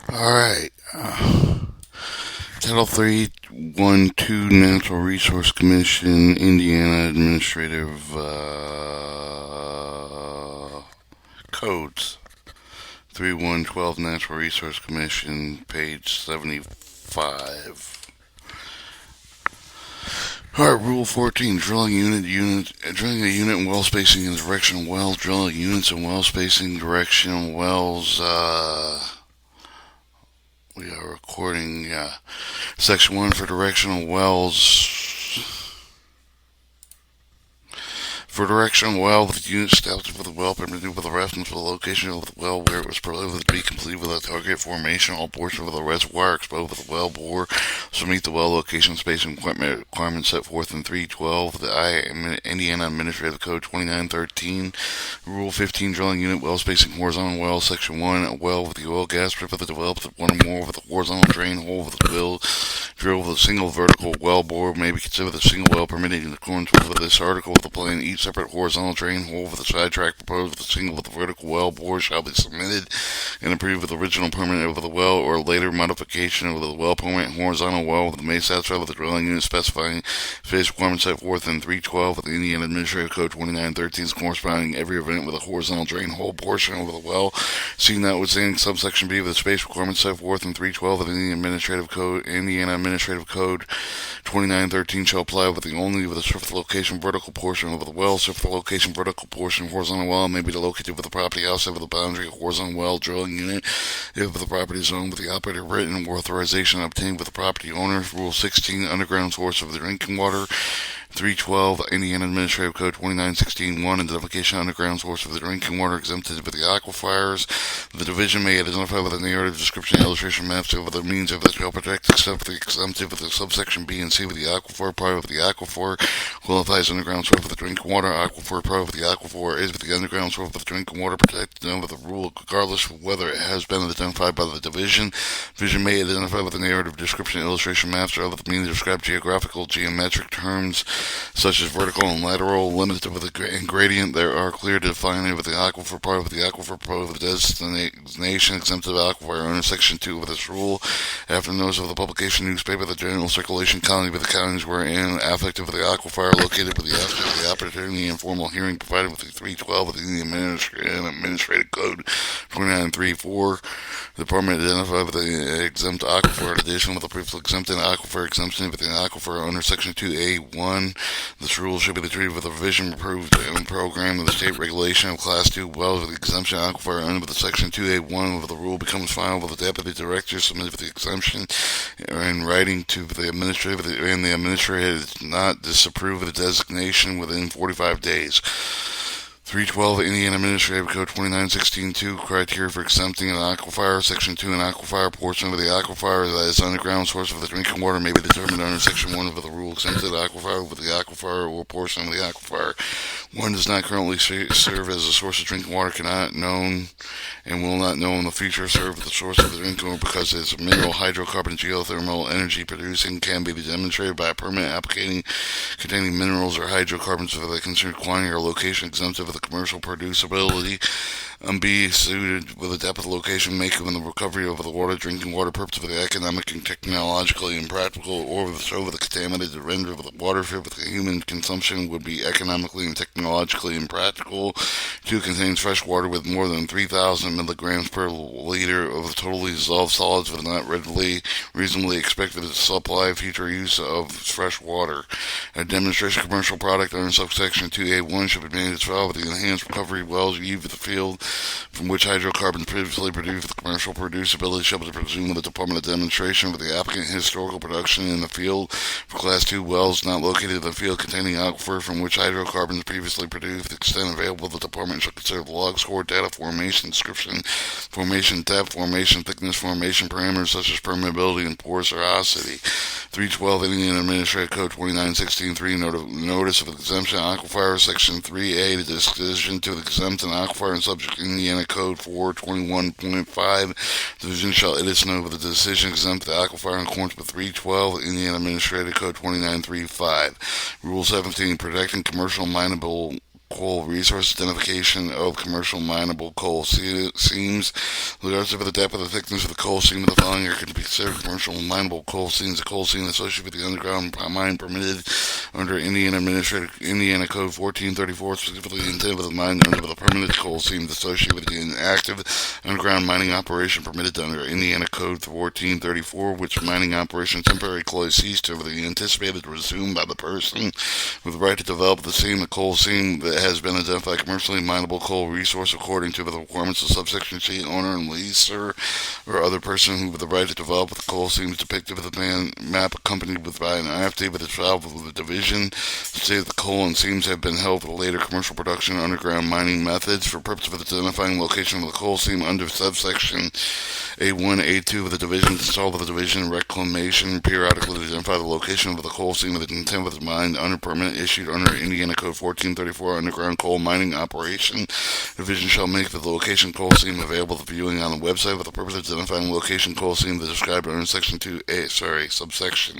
All right. Title 312 Natural Resource Commission, Indiana Administrative Codes. 3112 Natural Resource Commission, page 75. All right, Rule 14, drilling a unit and well spacing and direction of wells, drilling units and well spacing, direction of wells, we are recording, Section 1 for directional wells. For direction of well, the unit established with the well permitted with a reference to the location of the well where it was prohibited to be completed with a target formation. All portions of the reservoir exposed with the well bore shall meet the well location spacing requirements set forth in 312, the Indiana Administrative Code 2913. Rule 15, drilling unit well spacing horizontal well, Section 1, a well with the oil gas privilege developed at one or more with a horizontal drain hole with the will drill with a single vertical well bore may be considered a single well permitted in accordance with this article of the plan. Each separate horizontal drain hole with a sidetrack proposed with a single with a vertical well bore shall be submitted and approved with the original permit of the well or later modification of the well permit. Horizontal well with the may satisfy with the drilling unit specifying space requirements set forth in 312 of the Indiana Administrative Code 2913 corresponding every event with a horizontal drain hole portion of the well. Seeing notwithstanding subsection B of the space requirements set forth in 312 of the Indiana Administrative Code 2913 shall apply with the only with the surface location vertical portion of the well. Surface location vertical portion horizontal well may be located with the property outside of the boundary of horizontal well drilling unit if the property is owned with the operator written authorization obtained with the property owner. Rule 16, underground source of the drinking water. 312 Indiana Administrative Code 2916-1, identification of underground source of the drinking water exempted with the aquifers. The division may identify with a narrative description and illustration maps of the means of this shall protect except for the exempted with the subsection B and C with the aquifer. Part of the aquifer qualifies underground source of the drinking water. Aquifer part of the aquifer is with the underground source of the drinking water protected under the rule regardless of whether it has been identified by the division. Division may identify with a narrative description and illustration maps or other means to describe geographical geometric terms such as vertical and lateral, limited with a gradient. There are clear to define with the aquifer part of the aquifer part of the designation exempted aquifer under Section 2 of this rule. After notice of the publication newspaper, the general circulation county with the counties wherein affected with the aquifer located with the opportunity and formal hearing provided with the 312 of the Administrative Code 2934. The department identified with the exempt aquifer in addition with the previously exempted aquifer exemption with the aquifer under Section 2A1. This rule should be treated with a revision approved in program of the state regulation of Class 2 wells with the exemption aquifer under the Section 2A1. If the rule becomes final with the deputy director submitted with the exemption in writing to the administrator and the administrator has not disapproved of the designation within 45 days. 312 Indiana Administrative Code 2916-2 criteria for exempting an aquifer. Section 2, an aquifer portion of the aquifer that is underground source of the drinking water may be determined under Section 1 of the rule exempted aquifer with the aquifer or portion of the aquifer. One does not currently serve as a source of drinking water, cannot known and will not know in the future serve as the source of the drinking water because it is a mineral, hydrocarbon, geothermal energy producing, can be demonstrated by a permit application containing minerals or hydrocarbons for the concerned quantity or location exempted of the commercial producibility. Be suited with a depth location make in the recovery of the water, drinking water purpose for the economic and technologically impractical, or with the show of the contaminated render of the water fit with the human consumption would be economically and technologically impractical. 2, contains fresh water with more than 3,000 milligrams per liter of totally dissolved solids but not reasonably expected to supply future use of fresh water. A demonstration commercial product under subsection 2A1 should be made as well with the enhanced recovery wells used in the field from which hydrocarbons previously produced with commercial producibility shall be presumed with the Department of Demonstration with the applicant historical production in the field for Class 2 wells not located in the field containing aquifer from which hydrocarbons previously produced. The extent available, the Department shall consider the log score, data formation, description, formation depth, formation thickness, formation parameters such as permeability and porosity. 312 Indiana Administrative Code 2916-3 notice of exemption aquifer. Section 3A, the decision to exempt an aquifer and subject Indiana Code 421.5. Division shall edit note of the decision exempt the aquifer in accordance with 312 Indiana Administrative Code 2935. Rule 17, protecting commercial mineable coal resource, identification of commercial mineable coal seams, regardless of the depth or the thickness of the coal seam of the following are to be considered commercial mineable coal seams. A coal seam associated with the underground mine permitted under Indiana Code 1434, specifically intended for the mine under the permanent coal seams associated with the inactive underground mining operation permitted under Indiana Code 1434, which mining operation temporarily ceased over the anticipated resumed by the person with the right to develop the seam, the coal seam that has been identified commercially mineable coal resource according to the requirements of subsection C, owner and leaser or other person who with the right to develop the coal seams depicted with a map accompanied by an affidavit that's filed with the division say that the coal and seams have been held for later commercial production underground mining methods for purpose of identifying location of the coal seam under subsection A1, A2 of the division, consult with the division reclamation periodically to identify the location of the coal seam with the intent of the mine under permit issued under Indiana Code 1434 underground coal mining operation. Division shall make the location coal seam available for viewing on the website for the purpose of identifying location coal seam that is described under subsection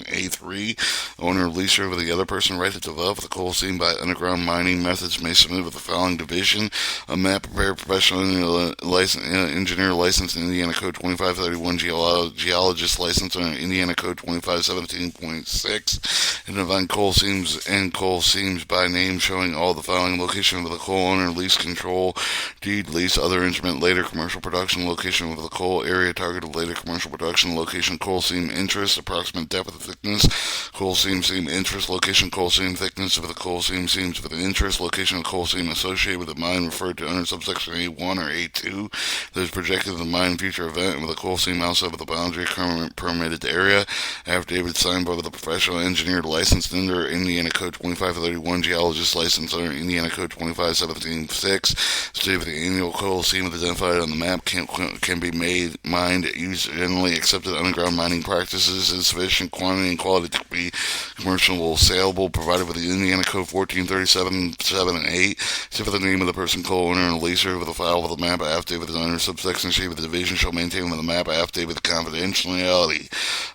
A3. Owner or leaser with the other person right to develop the coal seam by underground mining methods may submit with the following division: a map prepared professional engineer license in Indiana Code 2531, geologist license under Indiana Code 2517.6, identifying coal seams and coal seams by name, showing all the following: location of the coal owner, lease control, deed, lease, other instrument, later commercial production, location of the coal area, target of later commercial production, location coal seam interest, approximate depth of thickness, coal seam interest, location coal seam thickness of the coal seams with an interest, location of coal seam associated with the mine referred to under subsection A1 or A2 that is projected in the mine future event with a coal seam outside of the boundary permitted area. Affidavit signed by the professional engineer licensed under Indiana Code 2531, geologist licensed under Indiana Code 2517.6, stated that the annual coal seam identified on the map can be mined using generally accepted underground mining practices in sufficient quantity and quality to be commercial saleable, provided with the Indiana Code 1437, 7, and 8, except for the name of the person, coal owner, and leaser with a file with a map affidavit under subsection C of the division shall maintain with the map affidavit the confidentiality.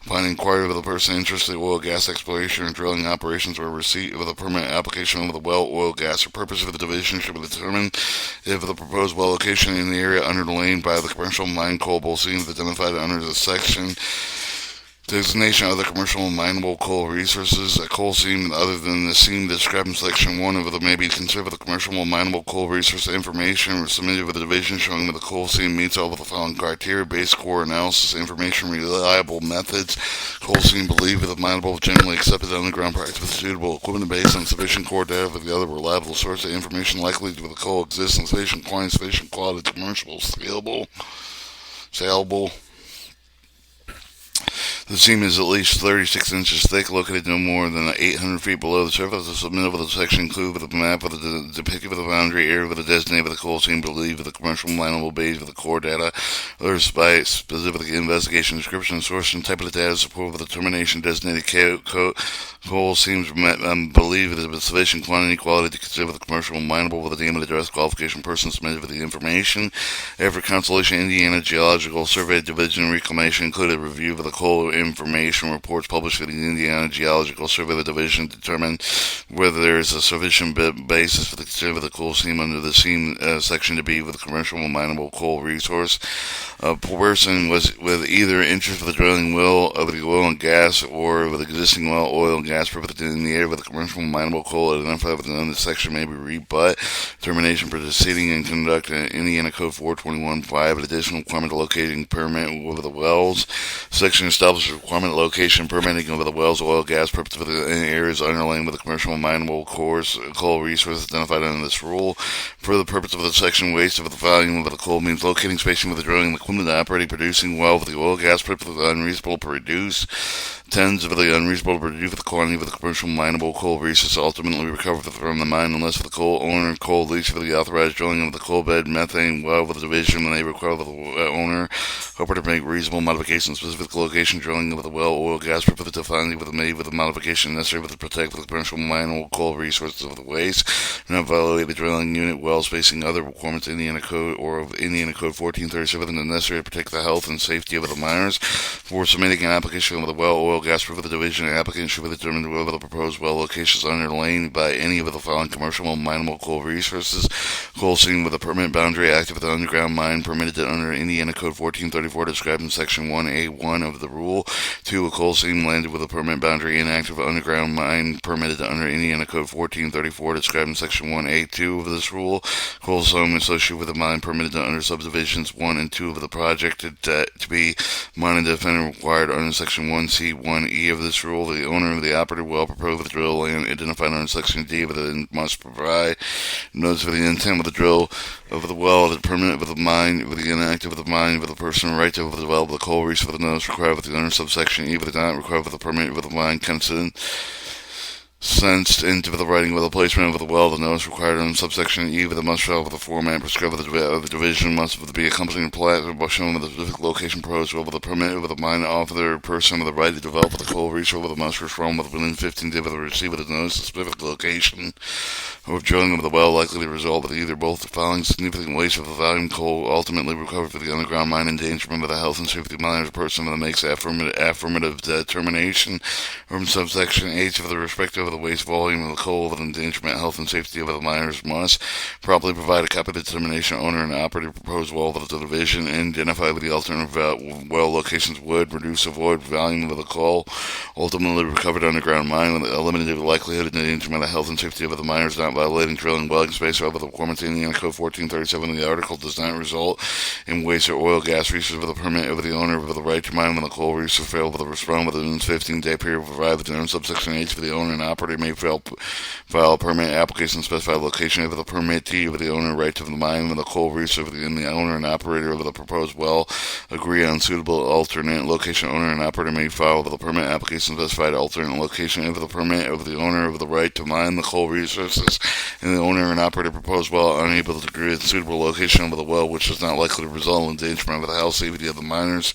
Upon inquiry of the person interested in oil, gas exploration, or drilling operations, or receipt of a permit application of the well, oil, gas, or purpose of the division should be determined if the proposed well location in the area underlain by the commercial mine coal seam identified under the section designation of other commercial and mineable coal resources. A coal seam other than the seam described in section 1 of it may be considered the commercial and mineable coal resource information submitted with the division showing that the coal seam meets all of the following criteria: base core analysis information, reliable methods, coal seam believed with the mineable generally accepted underground practice with suitable equipment based on sufficient core data for the other reliable source of information likely to the coal exists in sufficient quantity, sufficient quality, commercial, saleable. The seam is at least 36 inches thick, located no more than 800 feet below the surface. The submittal of the section included with the map of the depicted with the boundary area with the designated of the coal seam believed with the commercial mineable base with the core data, or by specific investigation, description, source, and type of the data support with the determination designated coal seams believed with sufficient quantity quality to consider the commercial mineable with the name and address qualification person submitted with the information. After consultation, Indiana Geological Survey Division Reclamation included a review of the coal information reports published by the Indiana Geological Survey. The division determined whether there is a sufficient basis for the consider the coal seam under the seam section to be with a commercial mineable coal resource. A person was with either interest for the drilling well of the oil and gas or with existing well, oil and gas purpose in the area with a commercial mineable coal identified within the section may be rebut. Termination for proceeding and conduct Indiana Code 421.5, an additional requirement of locating permit over the wells. Section establishes requirement of location permitting over the wells, oil, gas purpose within areas underlain with a commercial mineable coal resource identified under this rule. For the purpose of the section, waste of the volume of the coal means locating spacing with the drilling equipment operating producing well with the oil, gas purpose with the unreasonable to produce tens of the unreasonable to produce the quantity of the commercial mineable coal resource ultimately recovered from the mine unless the coal owner coal lease for the authorized drilling of the coal bed methane well with the division when they require the owner Hopper to make reasonable modifications, specific location drilling of the well, oil, gas, for the defining with the made with the modification necessary to protect the commercial mineral coal resources of the waste. Do not violate the drilling unit well spacing other requirements of Indiana Code or of Indiana Code 1437 that necessary to protect the health and safety of the miners. For submitting an application of the well, oil, gas, for the division, an applicant should be determined whether the proposed well locations underlain by any of the following commercial and mineable coal resources: coal seam with a permanent boundary active with the underground mine permitted under Indiana Code 1434 described in Section 1A1 of the rule. 2. A coal seam landed with a permanent boundary inactive underground mine permitted under Indiana Code 1434 described in Section 1A2 of this rule. Coal seam associated with a mine permitted under subdivisions 1 and 2 of the project to be mined and defendant required under Section 1C, 1E of this rule. The owner of the operative well proposed with the drill land identified under Section D of it must provide notice of the intent of the drill of the well, the permanent of the mine, with the inactive of the mine, with the personal right to develop the coal resource of the notice required with the under subsection E, but not required with the permanent of the mine consent sensed into the writing with the placement of the well, the notice required in subsection E with the must travel with the format prescribed of the division must be accompanied with plat showing with the specific location proposed with the permit of the mine author person with the right to develop the coal resource with the must from within 15 days of the receipt of the notice of specific location of drilling of the well likely to result with either both the following significant waste of the volume coal ultimately recovered for the underground mine endangerment of the health and safety of the miners person that makes affirmative determination from subsection H of the respective of the waste volume of the coal with endangerment, health, and safety of the miners must properly provide a copy of the determination owner and operative proposed well of the division and identify the alternative well locations would reduce avoid volume of the coal ultimately recovered underground mine with a limited likelihood of endangerment of the health and safety of the miners not violating drilling well space over the requirements in Indiana Code 1437 of the article does not result in waste or oil gas resources with a permit over the owner with the right to mine when the coal resource failed with a respond within a 15-day period provided within subsection H for the owner and operator may file a permit application specified location of the permittee of the owner right to the mine when the coal resource and the owner and operator of the proposed well agree on suitable alternate location. Owner and operator may file the permit application specified alternate location of the permit of the owner of the right to mine the coal resources and the owner and operator proposed well unable to agree on suitable location of the well which is not likely to result in endangerment of the health safety of the miners.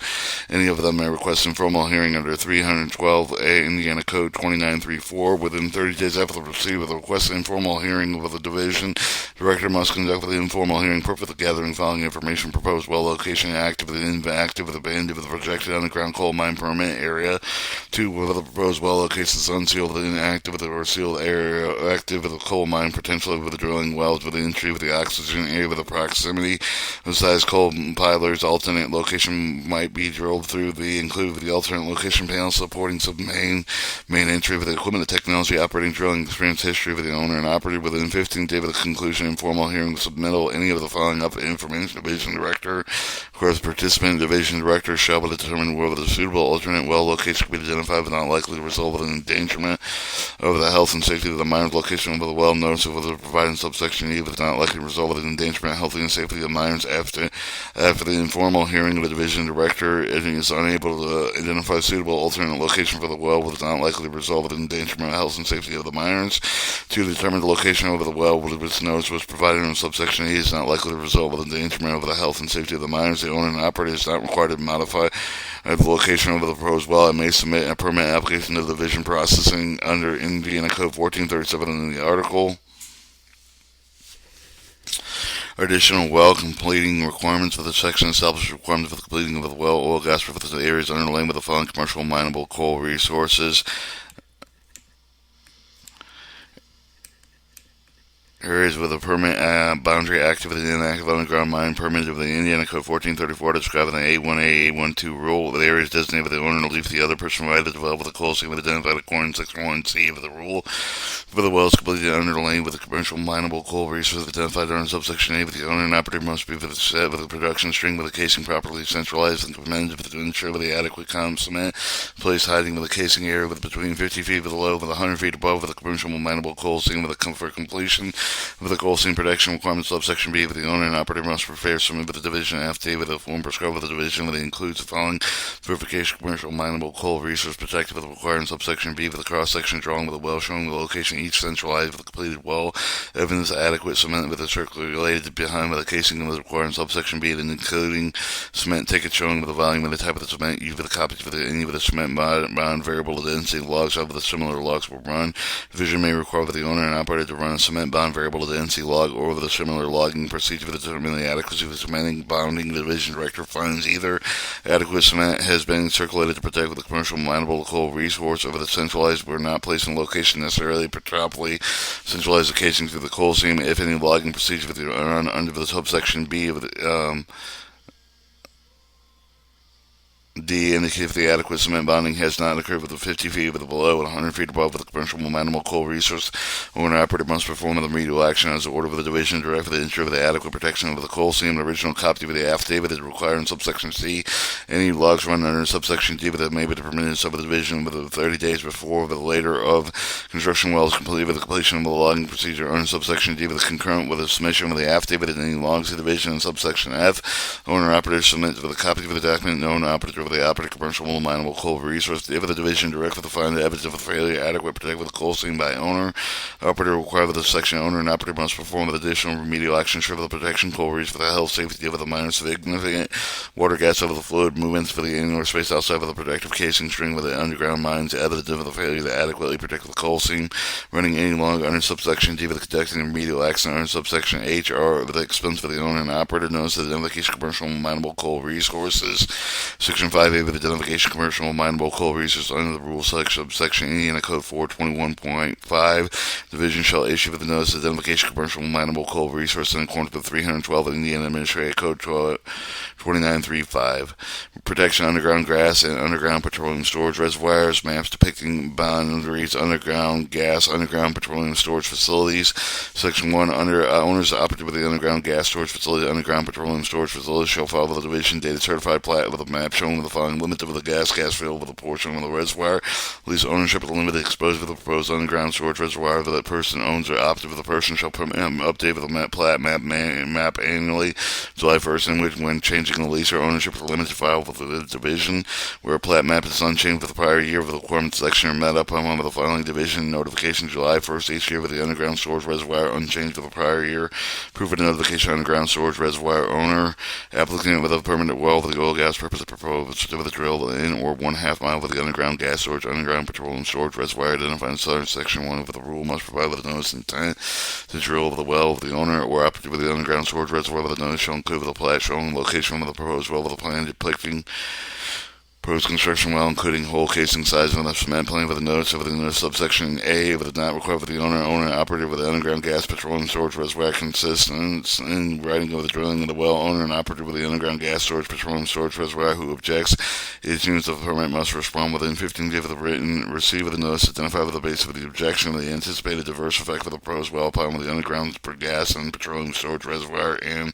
Any of them may request informal hearing under 312A Indiana Code 2934 within 30 days after the receipt of the requested informal hearing with the division. Director must conduct the informal hearing purpose of gathering following information proposed well location active of the inactive of the band of the projected underground coal mine permit area. 2. Whether the proposed well location is unsealed the inactive of the or sealed area active of the coal mine potentially with the drilling wells with the entry with the oxygen area with the proximity of size coal pilers. Alternate location might be drilled through the included with the alternate location panel supporting main entry with the equipment, the technology, operating, drilling, experience, history of the owner and operator within 15 days of the conclusion, informal hearing, submittal, any of the following up information. Division director, of course, participant division director shall determine whether the suitable alternate well location can be identified but not likely to result in endangerment of the health and safety of the miner's location of the well. Notice of whether provided in subsection E but not likely to result in endangerment, health and safety of the miners after the informal hearing of the division director. It is unable to identify suitable alternate location for the well but is not likely to result in endangerment, health and safety of the miners. To determine the location of the well which notice was provided in subsection E is not likely to result in endangerment of the health and safety of the miners. The owner and operator is not required to modify the location of the proposed well and may submit a permit application to the division processing under Indiana Code 1437 in the article. Additional well completing requirements for the section establishes requirements for the completing of the well, oil, gas for the areas underlain with the following commercial mineable coal resources. Areas with a permit boundary active and inactive underground mine permitted of the Indiana Code 1434 described in the A1A, A12 rule. The areas designated by the owner to leave the other person right to develop with the coal seam identified according to Section 1C of the rule. For the wells completely underlain with the commercial mineable coal resources identified under subsection A, the owner and operator must be set with the production string with the casing properly centralized and commended to ensure with the adequate cement place hiding with the casing area with between 50 feet below with 100 feet above with the commercial mineable coal seam with the for completion. With the coal seam protection requirements, subsection B, the owner and operator must prepare submit with the division an affidavit of form prescribed with the division that includes the following verification: commercial mineable coal resource protected with the required subsection B, with the cross section drawn with a well showing the location each centralized with a completed well, evidence adequate cement with a circle related behind with a casing with the required subsection B, and including cement ticket showing with the volume and the type of the cement used with a copy of any of the cement bond variable density logs of the similar logs will run. Division may require the owner and operator to run a cement bond variable density log or with a similar logging procedure to determine the adequacy of the cementing bonding. The division director finds either adequate cement has been circulated to protect with the commercial mineable coal resource over the centralized were not placed in location necessarily properly centralized the casing through the coal seam. If any logging procedure with the under the subsection B of the D indicate if the adequate cement bonding has not occurred with the 50 feet with the below and 100 feet above with the commercial mineable coal resource. Owner operator must perform the remedial action as ordered with the division direct for the ensure of the adequate protection of the coal seam. The original copy of the affidavit is required in subsection C. Any logs run under subsection D that may be permitted in subdivision within 30 days before the later of construction well is completed with the completion of the logging procedure under subsection D with the concurrent with the submission of the affidavit and any logs to division in subsection F. Owner operator submits with a copy of the document known operator of the operative commercial mineable coal resource. If the division direct for the find the evidence of a failure adequate protect with the coal seam by owner operator required with the section owner and operator must perform with additional remedial action for the protection coal resource for the health safety of the minor significant water gas over the fluid movements for the annular space outside of the protective casing string with the underground mines evidence of the failure to adequately protect the coal seam running any longer under subsection D with the conducting remedial action under subsection H or with the expense for the owner and operator. Notice the identification commercial mineable coal resources. Section 5A with identification commercial mineable coal resources under the rule subsection Indiana Code 421.5. Division shall issue with the notice of identification commercial mineable coal resource in accordance with 312 Indiana Administrative Code 2935. Protection underground gas and underground petroleum storage reservoirs. Maps depicting boundaries underground gas underground petroleum storage facilities. Section 1 under owners operative of the underground gas storage facility underground petroleum storage facility shall file with the division dated certified plat with a map showing the following limit of the gas field with a portion of the reservoir. Lease ownership of the limited exposure of the proposed underground storage reservoir that the person owns or operative of the person shall update with the map plat map annually July 1st in which when changing the lease or ownership of the limited file with the division where a plat map is unchanged with the prior year with the requirements section are met up on with the filing division notification July 1st each year with the underground storage reservoir unchanged with the prior year. Proof of notification underground storage reservoir owner applicant with a permanent well for the oil gas purpose of proposed with a drill in or 1/2 mile with the underground gas storage underground petroleum storage reservoir identified in southern section 1 of the rule must provide with a notice intent to drill of the well of the owner or operative with the underground storage reservoir with a notice shall include with a plat showing the location of the proposed well with a plan depicting proposed construction well, including hole casing size of the cement plant with a notice of the subsection A, but does not require for the owner operator with the underground gas petroleum storage reservoir consistent in writing of the drilling of the well owner and operator with the underground gas storage petroleum storage reservoir who objects its units of the permit must respond within 15 days of the written receipt of the notice identified with the basis of the objection of the anticipated adverse effect of the proposed well upon with the underground gas and petroleum storage reservoir and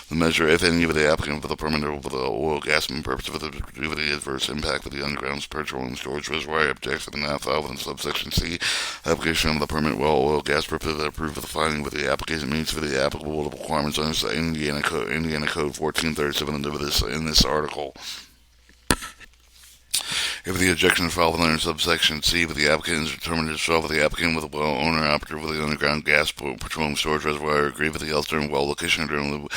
the measure, if any, of the applicant for the permit of the oil gas and purpose of the adverse impact of the underground petroleum storage reservoir objects and not filed within subsection C. Application of the permit well oil gas purpose that approved of the finding with the application means for the applicable requirements under Indiana Code 1437 in this article. If the objection is filed under subsection C, but the applicant is determined to resolve with the applicant with the well owner operative with the underground gas petroleum storage reservoir agree with the alternate well location during the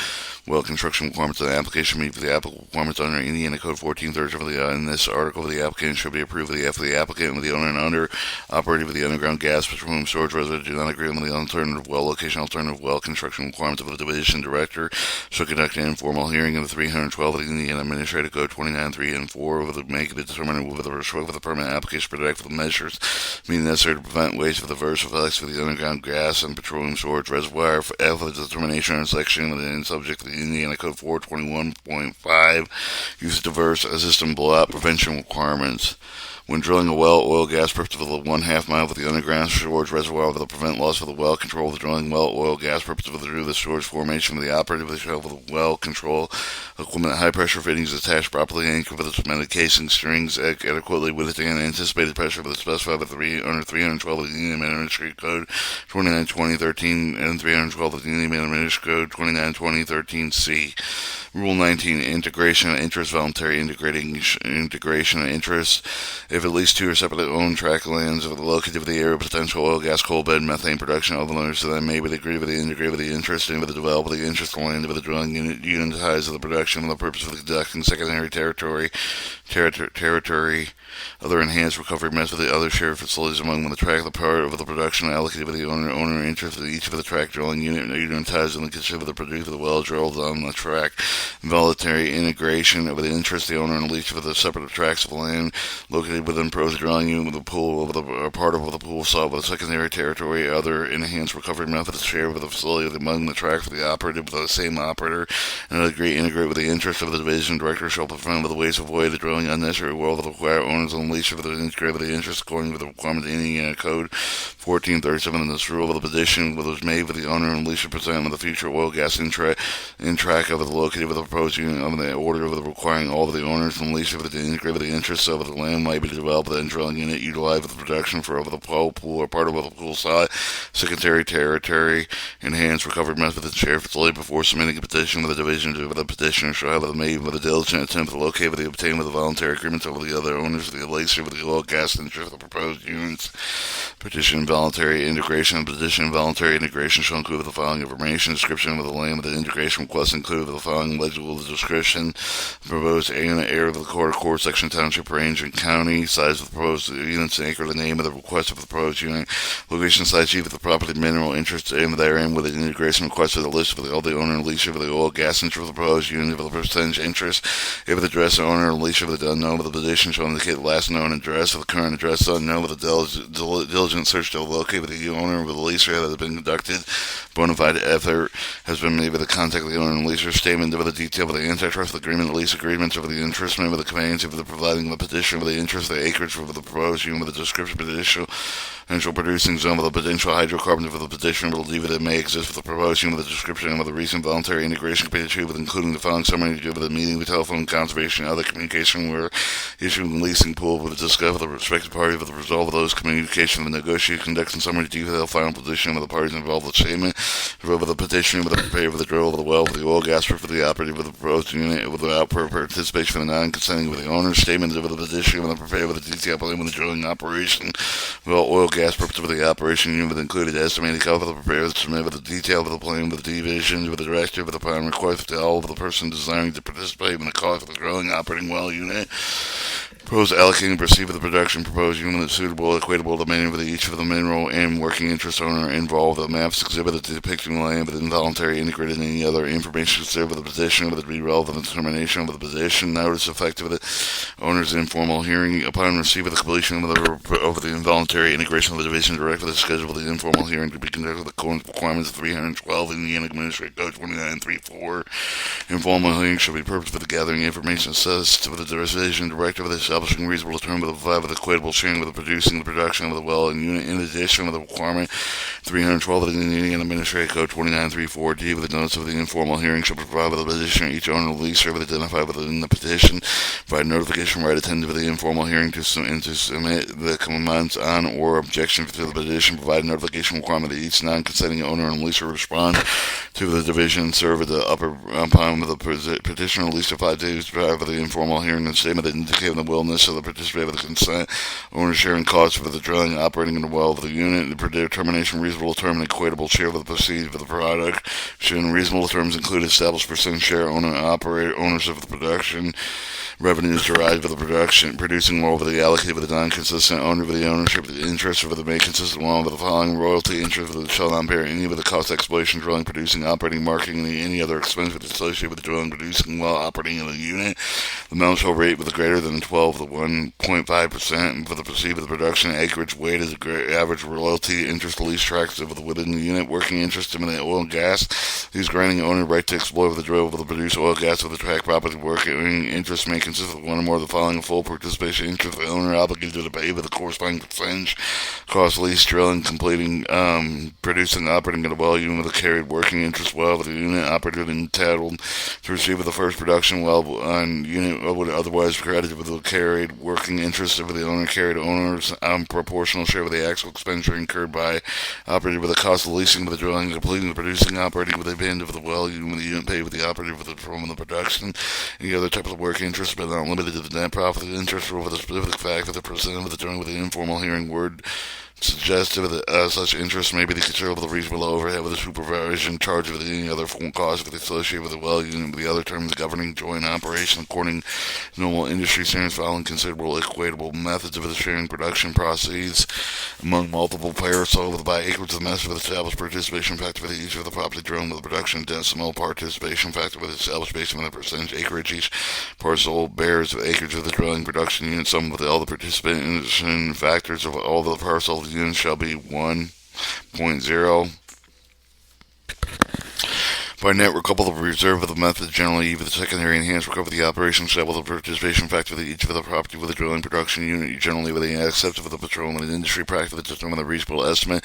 well construction requirements of the application meet with the applicable requirements under Indiana Code 1437 in this article. The applicant should be approved with the applicant with the owner and under operative with the underground gas petroleum storage reservoir do not agree with the alternative well location alternative well construction requirements of the division director shall conduct an informal hearing of the 312 of the Indiana Administrative Code 29.3 and 4 with the make it determine with the respect for the permit application protect for the measures being necessary to prevent waste of the adverse effects for the underground gas and petroleum storage reservoir for F of the determination in section within subject to the Indiana Code 421.5 use of diverse system blowout prevention requirements. When drilling a well, oil gas purpose of the 1/2 mile with the underground storage reservoir with the prevent loss of the well, control the drilling well, oil gas purpose of the storage formation with the operative of the well, control equipment, high pressure fittings attached properly anchored with the cemented casing strings, adequately withstand anticipated pressure for the specified under 312 of the Indian Administrative Code 292013 and 312 of the Indian Administrative Code 292013C. Rule 19, integration of interest, voluntary integration of interest. If at least two are separately owned tract lands of the located of the area of potential oil, gas, coal bed, methane production, other owners, so then may with agree with the integrate with the interest and with the develop of the interest of the land of the drilling unit ties of the production for the purpose of conducting secondary territory, other enhanced recovery methods of the other shared facilities among the tract, the part of the production allocated by the owner interest of each of the tract drilling unit ties in the consider the produce of the well drilled on the tract. Voluntary integration of the interest the owner and each of the separate tracts of land located within proposed drilling unit with the pool of the part of the pool sought with a secondary territory, other enhanced recovery methods shared with the facility among the tract for the operative with the same operator, and integrate with the interest of the division director shall prevent with the ways to avoid the drilling unnecessary well that require owners on lease for the integrate with the interest according to the requirement of Indiana Code 1437 in this rule of the petition was made with the owner and lease present with the future oil gas in track of the located with the proposed unit of the order of the requiring all of the owners and lease of the integrate with the interest of the land might be developed and drilling unit utilized with the production for over the pool or part of the pool side secondary territory enhanced recovery method of the share facility before submitting a petition with the division of the petitioner shall have made with a diligent attempt to locate with the obtain with the voluntary agreements over the other owners of the lease of the oil gas interest of the proposed units. Petition voluntary integration. Petition voluntary integration shall include the following information: description of the land with the integration request include the following legible description: proposed area of the core section, township, range, and county, size of the proposed units, and acre, the name of the request of the proposed unit, location, size, chief of the property, mineral interest, and therein with the integration request of the list of all the owner and leaser of the oil gas interest of the proposed unit of the percentage interest. If the address owner and leaser of the unknown with the petition shall indicate the last known address of the current address unknown with a diligent search to locate with the owner with the leaser that has been conducted. Bona fide effort has been made with the contact of the owner and leaser statement of the detail of the antitrust agreement, the lease agreements over the interest made with the conveyance of the providing the petition of the interest of the acreage for the proposed unit with the description petition potential producing zone with the potential hydrocarbon for the petition will leave it that may exist with the proposed unit with the description of the recent voluntary integration petition with including the following summary to do with the meeting with telephone conservation and other communication where issuing leasing pool with the discuss with the respective party with the result of those communications of the negotiation conducting summary to detail final position of the parties involved with the statement with the petition with the prepared with the drill of the well with the oil gas for the operative with the proposed unit without participation for the non-consenting with the owner's statement of the petition with the prepared with the detail plan with the drilling operation well oil gas purpose of the operation unit with included estimated cost of the prepared submit with the detail of the plan with the divisions with the directive with the prime request to all of the person desiring to participate in the cost of the drilling operating well unit. Proposed allocating proceed with the production proposed unit that's suitable, equatable to many of each of the mineral and working interest owner involved. The maps exhibit the depicting land with involuntary integrated and any other information considered with the position with it be relevant determination of the position. Notice effective with the owner's informal hearing upon receipt of the completion of the involuntary integration of the division directed the schedule of the informal hearing to be conducted according to requirements of 312 Indiana Administrative Code 2934. Informal hearing shall be purposed for the gathering information assessed with the division director of the establishing reasonable term with the equitable sharing with the producing the production of the well and unit in addition with the requirement 312 of the Indiana Administrative Code 2934D with the notice of the informal hearing shall provide with the petitioner each owner of lease service identified within the petition provide notification right attended to the informal hearing to submit the comments on or objection to the petition provide notification requirement that each non-consenting owner and leaser respond to the division serve at the upper upon with the petitioner at least 5 days prior to the informal hearing and statement that indicating the willingness of the participant with the consent, owner sharing costs for the drilling, operating in the well of the unit, the determination reasonable term and equatable share of the proceeds of the product, should in reasonable terms include established percent share owner and operator owners of the production, revenues derived from the production, producing well with the allocated with the non-consistent owner of the ownership, the interest of the may consistent well with the following royalty interest of the shall not bear any of the cost exploration, drilling, producing, operating, marketing, and any other expense associated with the drilling, producing well, operating in the unit. The amount shall rate with a greater than 12 to 1.5% and for the proceed of the production acreage weight as a average royalty interest lease tracts of the within the unit working interest in the oil and gas. These granting owner right to exploit with the drill with the produce oil gas with the tract property working interest may consists of one or more of the following: full participation interest of the owner obligated to pay with the corresponding percentage cost, lease, drilling, completing, producing, operating at a well unit with a carried working interest well with a unit operated and entitled to receive the first production well on unit would otherwise be credited with the carried working interest of the owner. Carried owner's proportional share of the actual expenditure incurred by operated with the cost of leasing, with the drilling, completing, the producing, operating with the end of the well unit, with the unit paid with the operator for the performance of the production. Any other type of work interest, but not limited to the net profit interest, or with the specific fact that the percent of the drilling with the informal hearing word suggestive that such interest may be the control of the reasonable overhead with the supervision charge of any other form cost with associated with the well unit with the other terms governing joint operation according to normal industry standards, following considerable equatable methods of the sharing production proceeds among multiple players, sold by acreage of the master with established participation factor with each of the property drilled with the production decimal participation factor with established based on the percentage acreage each parcel bears of acreage of the drilling production unit, sum with all the participation factors of all the parcels units shall be 1.0 by net recoverable reserve of the method generally either the secondary enhanced recover the operation shall with the participation factor of each of the property with the drilling production unit generally with the acceptance of the petroleum and industry practice to determine the reasonable estimate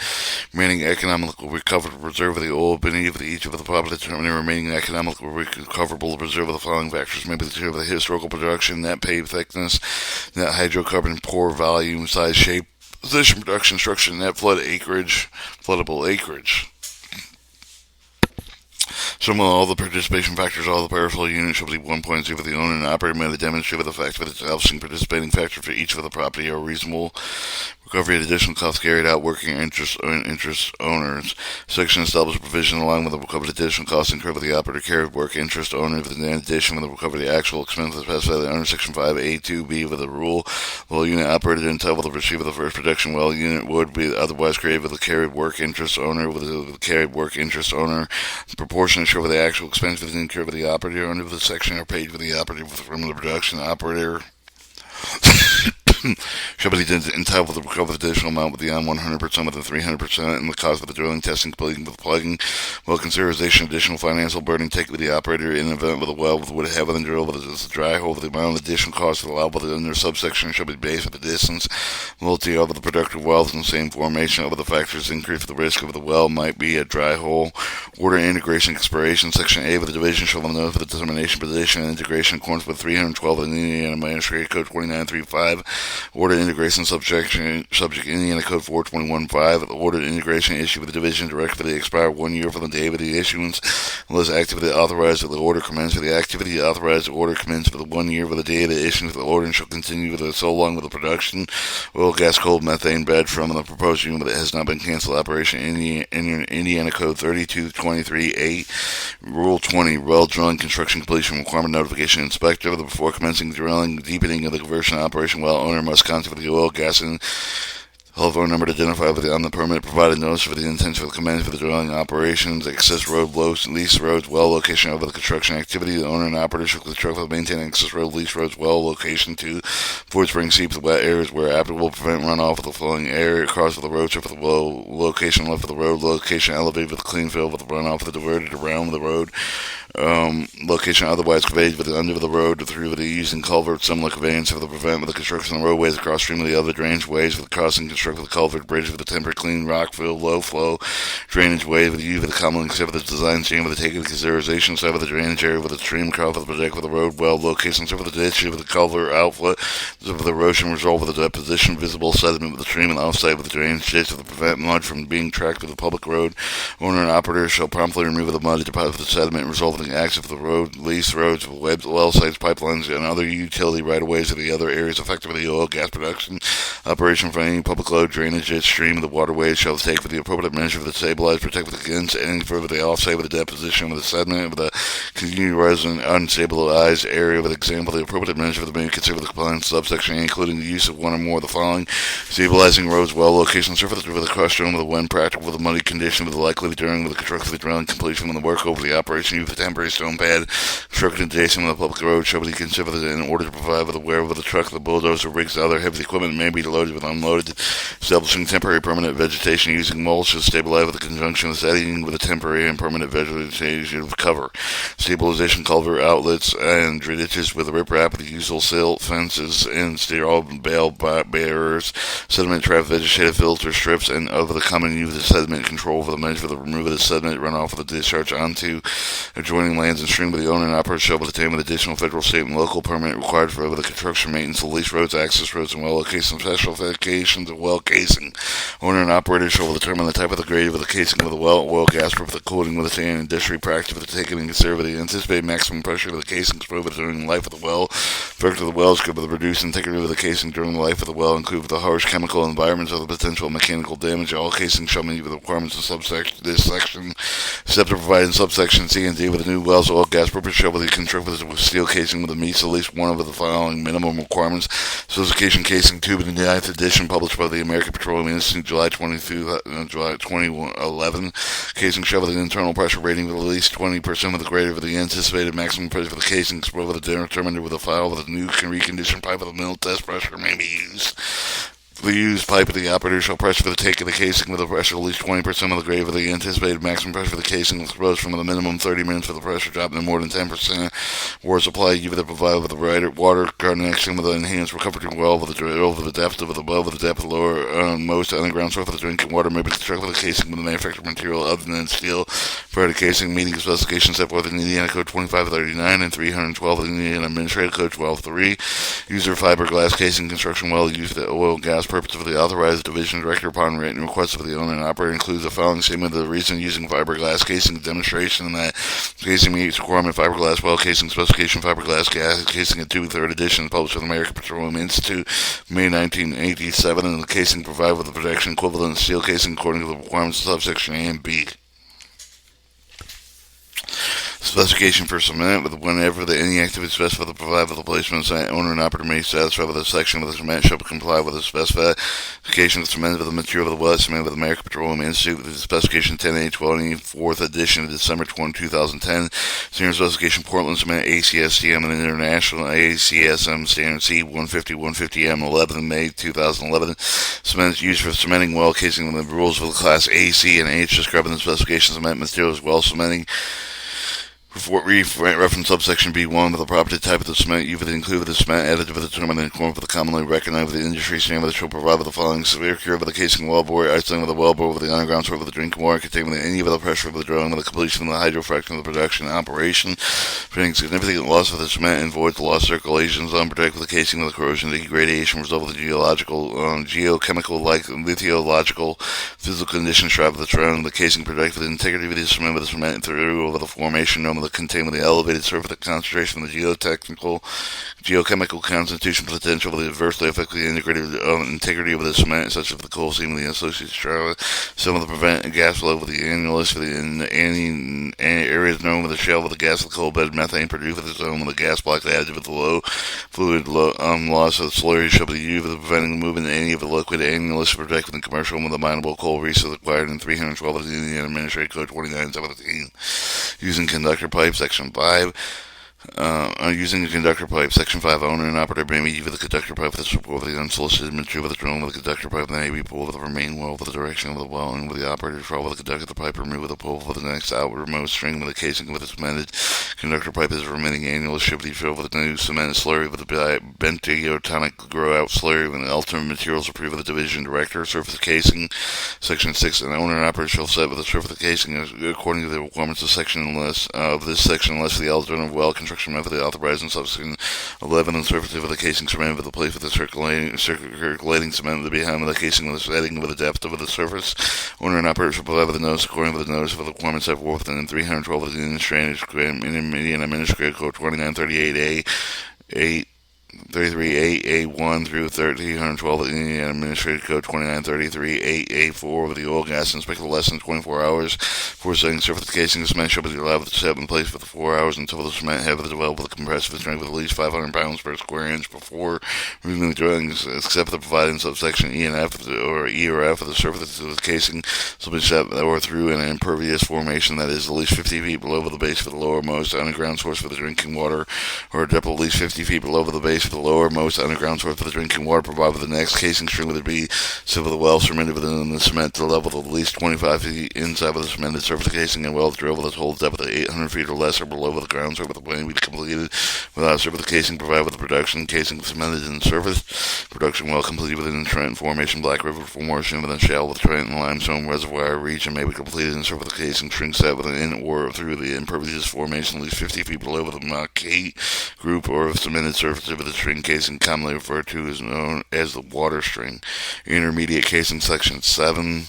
remaining economical recoverable reserve of the oil beneath each of the property determining remaining economical recoverable reserve of the following factors may be the of the historical production, net pave thickness, net hydrocarbon pore volume, size, shape, position, production, structure, net flood acreage, floodable acreage. Sum of all the participation factors, all the parcel units shall be 1.0 for the owner and operator may demonstrate with the fact of establishing participating factor for each of the property or reasonable recovery of additional costs carried out working interest owners. Section established provision along with the recovery of additional costs incurred with the operator carried work interest owner with an addition with the recovery of the actual expenses specified the owner. Section 5A2B with the rule well unit operated entitled to receive of the first production well unit would be otherwise created with the carried work interest owner with the carried work interest owner proportionate share of the actual expenses incurred with the operator under the section are paid with the operator from the production operator shall be entitled to recover the additional amount with the on 100% with the 300% and the cost of the drilling, testing, completing with the plugging, well consideration additional financial burden taken with the operator in an event with a well would have within drill with a dry hole with the amount of additional cost allowable under subsection shall be based with the distance multi over the productive wells in the same formation over the factors increase for the risk of the well might be a dry hole order integration expiration. Section A of the division shall know for the determination position and integration in accordance with 312 of the Indiana Administrative Code 2935 order integration subject Indiana Code 421.5. Order integration issued with the division direct for the expire 1 year from the day of the issuance, unless activity authorized with the order commenced. The activity authorized the order commenced with 1 year for the day of the issuance of the order and shall continue with so long with the production oil, gas, coal, methane, bed from the proposed unit that has not been canceled. Operation Indiana Code 3223A. Rule 20. Well drilling construction completion requirement notification inspector before commencing drilling deepening of the conversion operation well owner must contact the oil, gas, and telephone number to identify on the permit, provided notice for the intention for the command for the drilling operations, access road, lease roads, well location of the construction activity. The owner and operator shall construct and maintain access road, lease roads, well location to Fort Spring seeps, wet areas where applicable, prevent runoff of the flowing area across the road, for the well location left of the road, location elevated with clean fill with the runoff of the diverted around the road. Location otherwise conveyed with the under the road through the using culverts, similar conveyance of the prevent with the construction of the roadways across stream of the other drainage ways with the crossing construct with the culvert bridge with the temporary clean rock fill low flow drainage way with the use of the common except for the design chain with the taking consideration side of the drainage area with the stream cross with the project with the road well location of the ditch with the culvert outlet of the erosion result with the deposition visible sediment with the stream and offsite with the drainage ditch to prevent mud from being tracked with the public road. Owner and operator shall promptly remove the mud deposit with the sediment resulting access of the road, lease roads, well sites, pipelines, and other utility right-of-ways of the other areas affected by the oil, gas production operation for any public load, drainage, stream of the waterways shall take for the appropriate measure for the stabilize, protect against any further the offsite with the deposition of the sediment of the continued resident unstabilized area with example the appropriate measure for the being considered the compliance subsection including the use of one or more of the following stabilizing roads, well locations, surface with the crushed stone with the when practical with the muddy condition with the likely during with the construction of the drilling completion when the work over the operation use of the temporary stone pad constructed adjacent to the public road shall be considered in order to provide with the wherewithal the truck, the bulldozer, rigs, and other heavy equipment may be loaded with unloaded Establishing temporary permanent vegetation using mulch to stabilize with the conjunction of setting with a temporary and permanent vegetation cover. Stabilization culvert outlets and ditches with riprap with usual silt fences and sterile bale barriers, sediment trap vegetative filter strips, and over the common use of sediment control for the measure for the removal of the sediment runoff of the discharge onto adjoining lands and stream with the owner and operator shall obtain with additional federal, state, and local permit required for the construction, maintenance of leased roads, access roads, and well locations, specifications of well casing. Owner and operator shall determine the type of the grade of the casing of the well, oil, gas, proof, according with the standard industry practice for the taking and consider the anticipated maximum pressure of the casing exposure during the life of the well. Effect of the well is good with the reduced integrity of the casing during the life of the well, include with the harsh chemical environments of the potential mechanical damage. All casing shall meet the requirements of subsection this section, except to provide in subsection C and D with the new wells, oil, gas, purpose shall be constructed with steel casing with the meets at least one of the following minimum requirements. Specification casing tube in the 9th edition, published by the American Petroleum Institute, July 2011. Casing shall have an internal pressure rating of at least 20% of the greater of the anticipated maximum pressure for the casing, exposed with the determined with a file with a new reconditioned pipe with a mill test pressure may be used. The used pipe of the operator shall pressure for the take of the casing with a pressure of at least 20% of the grade of the anticipated maximum pressure for the casing, exposed from the minimum 30 minutes for the pressure drop no more than 10%. Water supply either provided with the right water connection with an enhanced recovery well with the drill over the depth of the above with the depth of the lower most underground source of the drinking water may be constructed with the casing with the manufactured material other than steel prior to casing, meeting specifications set forth in Indiana Code 2539 and 312 of the Indiana Administrative Code 12.3. User fiberglass casing construction well used for the oil, gas purpose of the authorized division director upon written request of the owner and operator includes the following statement of the reason using fiberglass casing demonstration that casing meets requirement fiberglass well casing specification fiberglass gas casing in 2/3 edition published with the American Petroleum Institute May 1987 and the casing provided with the protection equivalent of steel casing according to the requirements of subsection A and B. Specification for cement with whenever any activity specified to provide for the placement of cement, owner and operator may satisfy with a section of the cement shall comply with the specification of cement of the material of the well cement with the American Petroleum Institute with the specification 10A 24th edition of December 2010. Standard specification Portland cement ACSTM and International ACSM standard C150 150M 11 May 2011. Cement is used for cementing well casing with the rules of the class A, C, and H describing the specification of cement materials well cementing. Reference subsection B1 with the property type of the cement used with include with the cement additive with determined in accordance with the commonly recognized with the industry standard that shall provide with the following severe cure with the casing wellbore, isolating with the wellbore with the underground source with the drinking water containing with any of the pressure of the drilling with the completion of the hydrofracking of the production and operation, preventing significant loss of the cement and voids the lost circulations unprotected with the casing with the corrosion degradation result of the geochemical like lithiological physical conditions shroud of the surrounding the casing protected with the integrity of the cement with the cement through over the formation known with the contain with the elevated surface concentration of the geochemical constitution potential of the adversely affect the integrity of the cement, such as the coal seam of the associated strata. Some of the prevent gas flow with the annulus in any areas known with the shell of the gas of the coal bed methane produced with the zone with the gas block additive with the low fluid loss of the slurry shall be used with preventing the movement of any of the liquid annulus to protect from the commercial with the mineable coal resource acquired in 312 of the Indiana Administrative Code 2917. Using conductor pipe, Section 5. Using a conductor pipe, Section 5, owner and operator may use the conductor pipe with the support of the unsolicited material with the drilling with the conductor pipe that may be pulled with the remaining well with the direction of the well and with the operator control with the conductor of the pipe removed with the pull for the next outward string with the casing with the cemented conductor pipe is remaining annual should be filled with the new cemented slurry with the benthiotonic grow out slurry with the ultimate materials approved with the division director, surface casing, Section 6, an owner and operator shall set with the surface casing according to the requirements of section unless for the alternative well construction method authorized in subsection 11 and surface of the casing cement with the place with the circulating cement with the behind of the casing with the setting with the depth of the surface. Owner and operator shall provide with the notice according to the notice of the requirements set forth in 312 of the Indiana Administrative Code 2938A 33A1 through 1312 of the Indiana Administrative Code 2933A4 with the oil gas inspector less than 24 hours for setting surface casing of cement shall be allowed to set in place for the 4 hours until the cement heavily developed with a compressive strength of at least 500 pounds per square inch before removing the drillings, except for providing subsection E and F or E or F of the surface of the casing shall be set or through an impervious formation that is at least 50 feet below the base of the lowermost underground source for the drinking water or a depth of at least 50 feet below the base of the lowermost underground source for the drinking water provided with the next casing string with the be civil the well cemented within the cement to the level of at least 25 feet inside of the cemented surface of the casing, and well drilled with a total depth of 800 feet or less or below the ground surface of the plane be completed without surface of the casing provided with the production casing cemented in the surface. Production well completed within the Trenton Formation, Black River Formation within the shallow Trenton Limestone Reservoir region may be completed in the surface of the casing string set within or through the impervious formation at least 50 feet below the Maquette group or cemented surface of the string casing, commonly referred to as known as the water string. Intermediate casing section 7.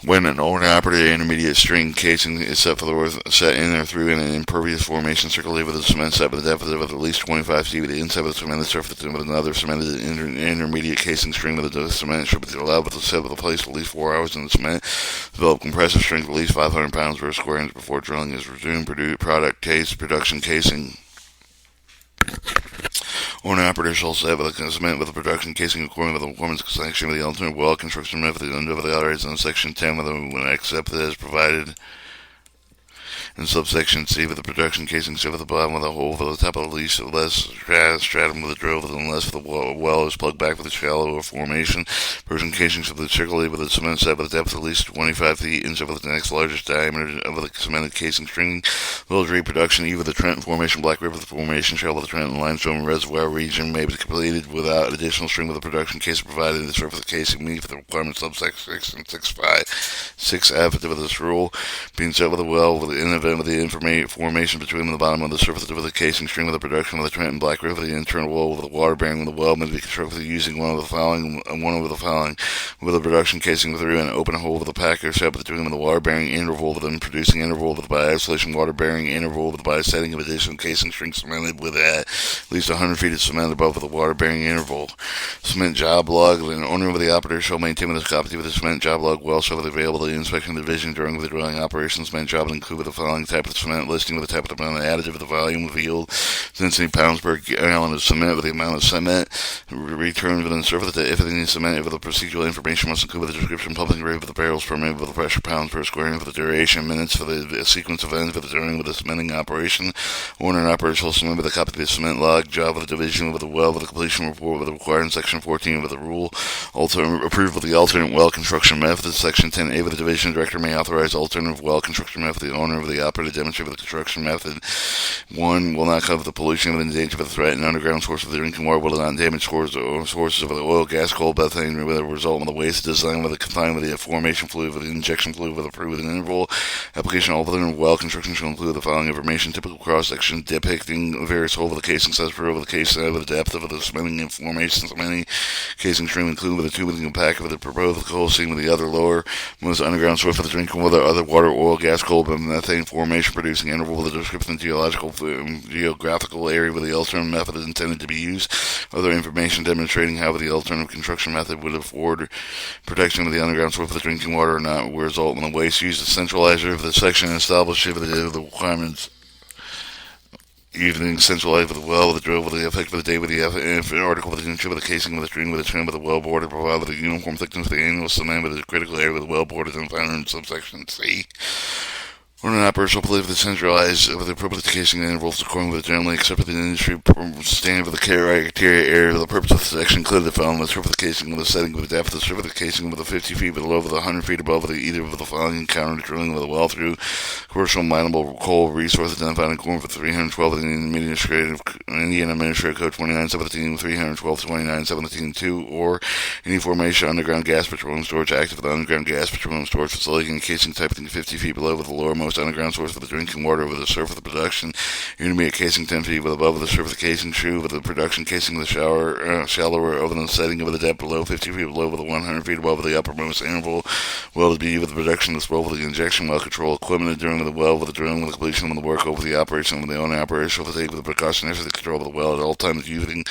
When an owner-operated intermediate string casing is set in or through an impervious formation circulated with a cement set with a depth of at least 25 feet with the inside of the cemented surface with another cemented intermediate casing string with the cement should be allowed to set with a place at least 4 hours in the cement. Develop compressive strength at least 500 pounds per square inch before drilling is resumed. Production casing. Owner-operator shall set with a cement with a production casing according to the requirements section of the alternate well construction method under the others in section 10 when accepted as provided in subsection C with the production casing set at the bottom with a hole for the top of the least less stratum with a drill unless the well is plugged back with a shallower formation. Production casing should be circulated with a cement set with a depth of at least 25 feet inside of the next largest diameter of the cemented casing string. Village reproduction either the Trenton Formation, Black River Formation, shallow the Trenton Limestone Reservoir region may be completed without additional string with a production casing provided in the surface of the casing meet for the requirements subsection 6F with this rule being set with a well with the with the formation between the bottom of the surface of the casing string with the production of the Trenton Black River, the internal wall with the water bearing with the well may be constructed using one of the following with a production casing through an open hole with a packer set between the water bearing interval with the producing interval with by isolation water bearing interval with by setting of additional casing string cemented with at least 100 feet of cement above the water bearing interval. Cement job log. The owner of the operator shall maintain with a copy of the cement job log well shall be available to the inspection division during the drilling operations. Cement job will include with the following type of cement listing with the type of the additive of the volume of yield, density pounds per gallon of cement with the amount of cement returned within the surface. If any cement with the procedural information must include with the description, pumping rate of the barrels per minute with the pressure pounds per square inch for the duration, minutes for the sequence of events for the during with the cementing operation. Owner and operator shall submit with a copy of the cement log job with the division with the well with the completion report with the required in section 14 with the rule approved with the alternate well construction method. Section 10A with the division director may authorize alternative well construction method. The owner of the operator to demonstrate with the construction method. 1. Will not cover the pollution within danger of the threat and underground source of the drinking water. Will not damage sources of the oil, gas, coal, methane with a result of the waste design with the confined with the formation fluid with the injection fluid with a proven interval. Application of alternate well construction shall include the following information: typical cross section depicting various holes of the casing size per over the casing with the depth of the cementing information. Cementing casing string included with a tubing pack with the proposed coal seam with the other lower most underground source for the drinking water, other water, oil, gas, coal, methane formation producing interval with a description geographical area where the alternative method is intended to be used. Other information demonstrating how the alternative construction method would afford protection of the underground source for the drinking water or not will result in the waste used. The centralizer of the section established the requirements using centralized with the well, with the drill, with the effect with the day, with the article, with the inch, with the casing, with the string, with the trim, with the well border, provide with the uniform thickness of the annual cement, with the critical area with the well border, and found in subsection C. When an operator shall play with the centralized with the appropriate casing intervals according with the generally accepted industry standard with the criteria area. The purpose of the section included the following: the surface of the casing with the setting with the depth of the surface of the casing with the 50 feet below with the 100 feet above with either of the following encountered drilling with a well through commercial mineable coal resource identified in accordance with 312 of the Indian Administrative Code 2917, 312 to 2917 2, or any formation underground gas petroleum storage active with the underground gas petroleum storage facility in casing type 50 feet below with the lowermost underground source for the drinking water over the surface of the production intermediate casing 10 feet with above the surface of the casing shoe with the production casing the shallower over the setting of the depth below 50 feet below with the 100 feet above the uppermost interval well to be with the production of the well with the injection well control equipment during the well with the drilling with the completion of the work over the operation with the owner operator shall take with the precautionary the control of the well at all times using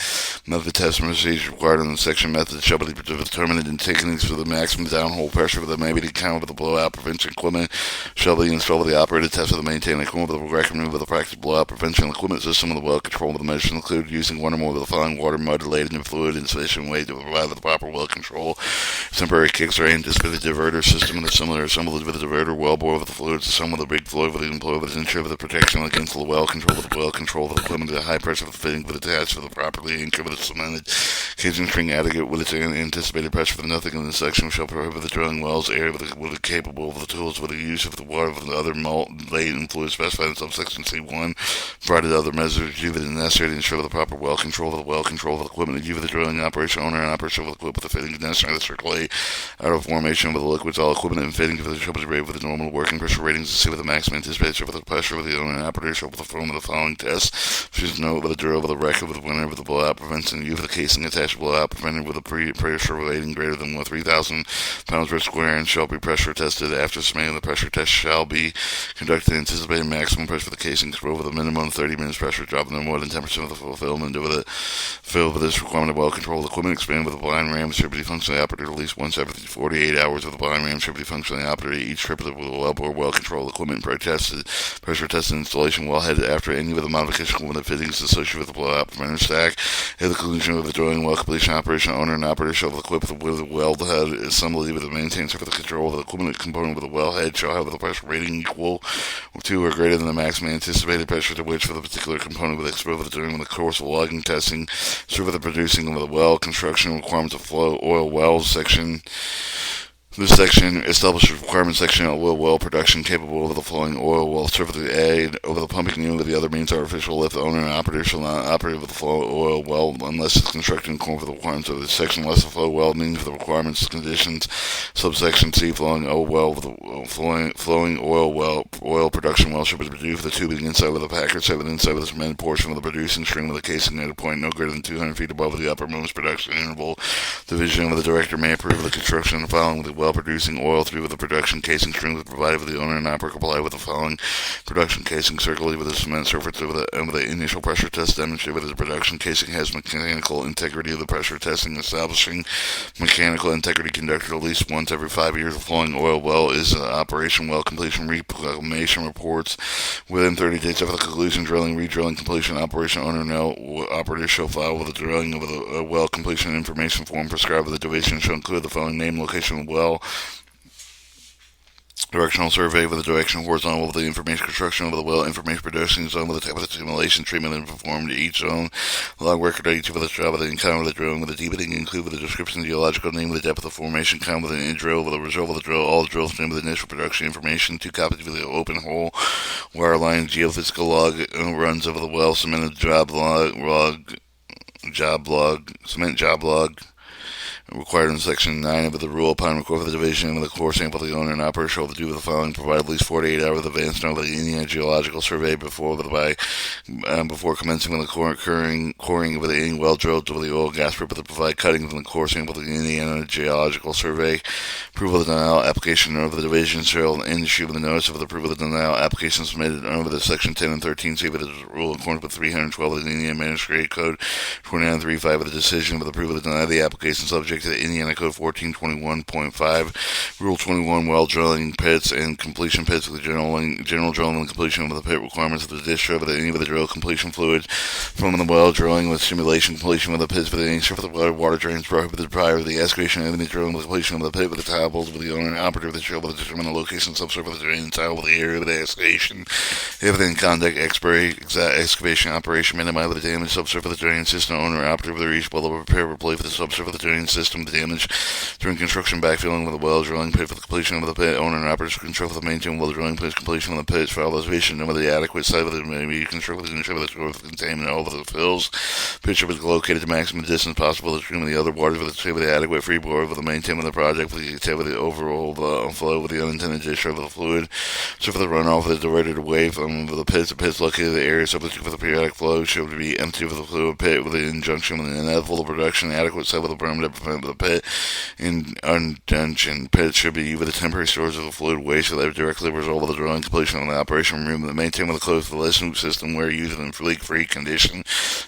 method test procedures required in the section method shall be determined in taking for the maximum downhole pressure that may be encountered with the blowout prevention equipment shall be installed with the the operated test of the maintained equipment with the recommended with the practice blowout prevention equipment system of the well control with the measures include using one or more of the following: water, mud, related and fluid in sufficient weight to provide the proper well control, temporary kicks or anticipated diverter system and a similar assemblage with a diverter, well bore with the fluids, some with a big flow with the employee with ensure with the protection against the well control with the well control with the equipment at a high pressure with the fitting with attached with the properly anchored with the cemented casing string adequate with its anticipated pressure for the nothing in the section shall prohibit the drilling wells area with the capable of the tools with the use of the water with the other malt laden fluid specified in subsection C1, provided other measures due that necessary to ensure the proper well control of the equipment due to the drilling operation owner and operation of the equipment with the fitting necessary to circulate out of formation with the liquids all equipment and fitting for the troubles rate with the normal working pressure ratings to see with the maximum anticipated with the pressure with the owner and operator with the form of the following tests. Choose note with the drill with the record with the winner with the blowout prevention use of the casing attached blowout prevented with a pressure rating greater than 3,000 pounds per square inch shall be pressure tested. After submitting the pressure test shall be conducted anticipated maximum pressure for the casing through with a minimum 30 minutes pressure drop no more than 10% of the fulfillment with it filled with this requirement of well control equipment expanded with the blind ram should be functionally operated at least once every 48 hours with the blind ram should be functionally operated each trip with the well bore well control equipment pressure tested installation wellhead after any of the modification with the fittings associated with the blowout preventer stack at the conclusion of the drilling well completion operation owner and operator shall equip with the wellhead assembly with the maintained for the control of the equipment component with the wellhead shall have the pressure rating equal to or greater than the maximum anticipated pressure to which for the particular component with exposure during the course of logging testing serve the producing of the well construction requirements of flow oil wells section. This section establishes requirements section of oil well production capable of the flowing oil well serve the aid over the pumping unit with the other means artificial lift. The owner and operator shall not operate with the flow oil well unless it's constructed in accordance with the requirements of this section. Unless the flow well means for the requirements conditions. Subsection C flowing oil well with the flowing oil production well should be produced with the tubing inside with the packer set with inside with the cemented portion of the producing string with the casing at a point no greater than 200 feet above the uppermost production interval. Division of the director may approve of the construction of the following with the well producing oil through with the production casing string with provided with the owner and operator comply with the following production casing circulated with the cement surface with the initial pressure test demonstrated with the production casing has mechanical integrity of the pressure testing establishing mechanical integrity conducted at least once every 5 years. The flowing oil well is operation well completion reclamation reports within 30 days after the conclusion drilling re-drilling completion operation owner no operator shall file with the drilling of the well completion information form prescribed with the division shall include the following: name, location of well, directional survey with the direction horizontal with the information construction of the well, information production zone with the type of the simulation treatment and performed to each zone, log record of each of the job with the encounter with the drilling with the deepening include with the description of the geological name with the depth of the formation count with the drill with the result of the drill, all the drill stream with the initial production information, 2 copies of the open hole, wire line, geophysical log runs over the well, cemented job log, cement job log, required in section 9 of the rule upon record of the division of the core sample the owner and operator shall do with the following: provide at least 48 hours of advance notice of the Indiana geological survey before commencing with the coring of any well drilled with the oil gas strip to provide cuttings in the core sample of the Indiana geological survey. Approval of the denial application of the division shall issue with the notice of the approval of the denial application submitted under the section 10 and 13 see with the rule in accordance with 312 of the Indiana Administrative Code 2935 of the decision with approval of the denial of the application subject to the Indiana Code 1421.5, Rule 21, well drilling pits and completion pits with the general drilling and completion of the pit requirements of the discharge of any of the drill completion fluids from the well drilling with simulation completion of the pits with any surface of water drains prohibited prior to the excavation of any drilling with completion of the pit with the tile bolts with the owner and operator of the drill with the determine the location subsurface of the drain tile with the area of the excavation. If in conduct excavation operation minimize the damage subsurface of the drain system owner and operator of the reach will prepare replay for the subsurface of the drain system the damage during construction backfilling with the well drilling pit for the completion of the pit owner and operators control for the maintain well drilling pit completion of the pits for elevation and with the adequate site of the maybe construct with the ensure the containment of the fills pitch should be located to maximum distance possible the stream of the other waters with the adequate freeboard with the maintainment of the project for the overall flow with the unintended discharge of the fluid so for the runoff is diverted away from the pits located in the area subject for the periodic flow should be empty of the fluid pit with the injunction with the inevitable production adequate site with the berm to cement with the pit and undungeon pit should be with the temporary storage of the fluid waste so that directly result of the drilling completion of the operation removing the maintain with a closed listening system where used in leak-free condition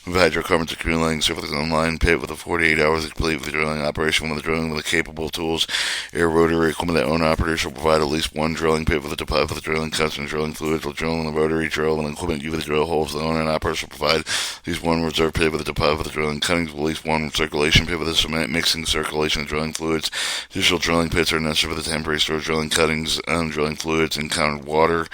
with hydrocarbons accumulating surface online pit with a 48 hours to complete the drilling operation with the drilling with the capable tools, air rotary equipment that owner operators will provide at least one drilling pit with a deposit for the drilling cuts and drilling fluids will drill in the rotary drill and equipment used with the drill holes. The owner and operators will provide at least one reserve pit with a deposit for the drilling cuttings with at least one circulation pit with a cement mixing circulation of drilling fluids. Additional drilling pits are necessary for the temporary storage drilling cuttings, drilling fluids, encountered water,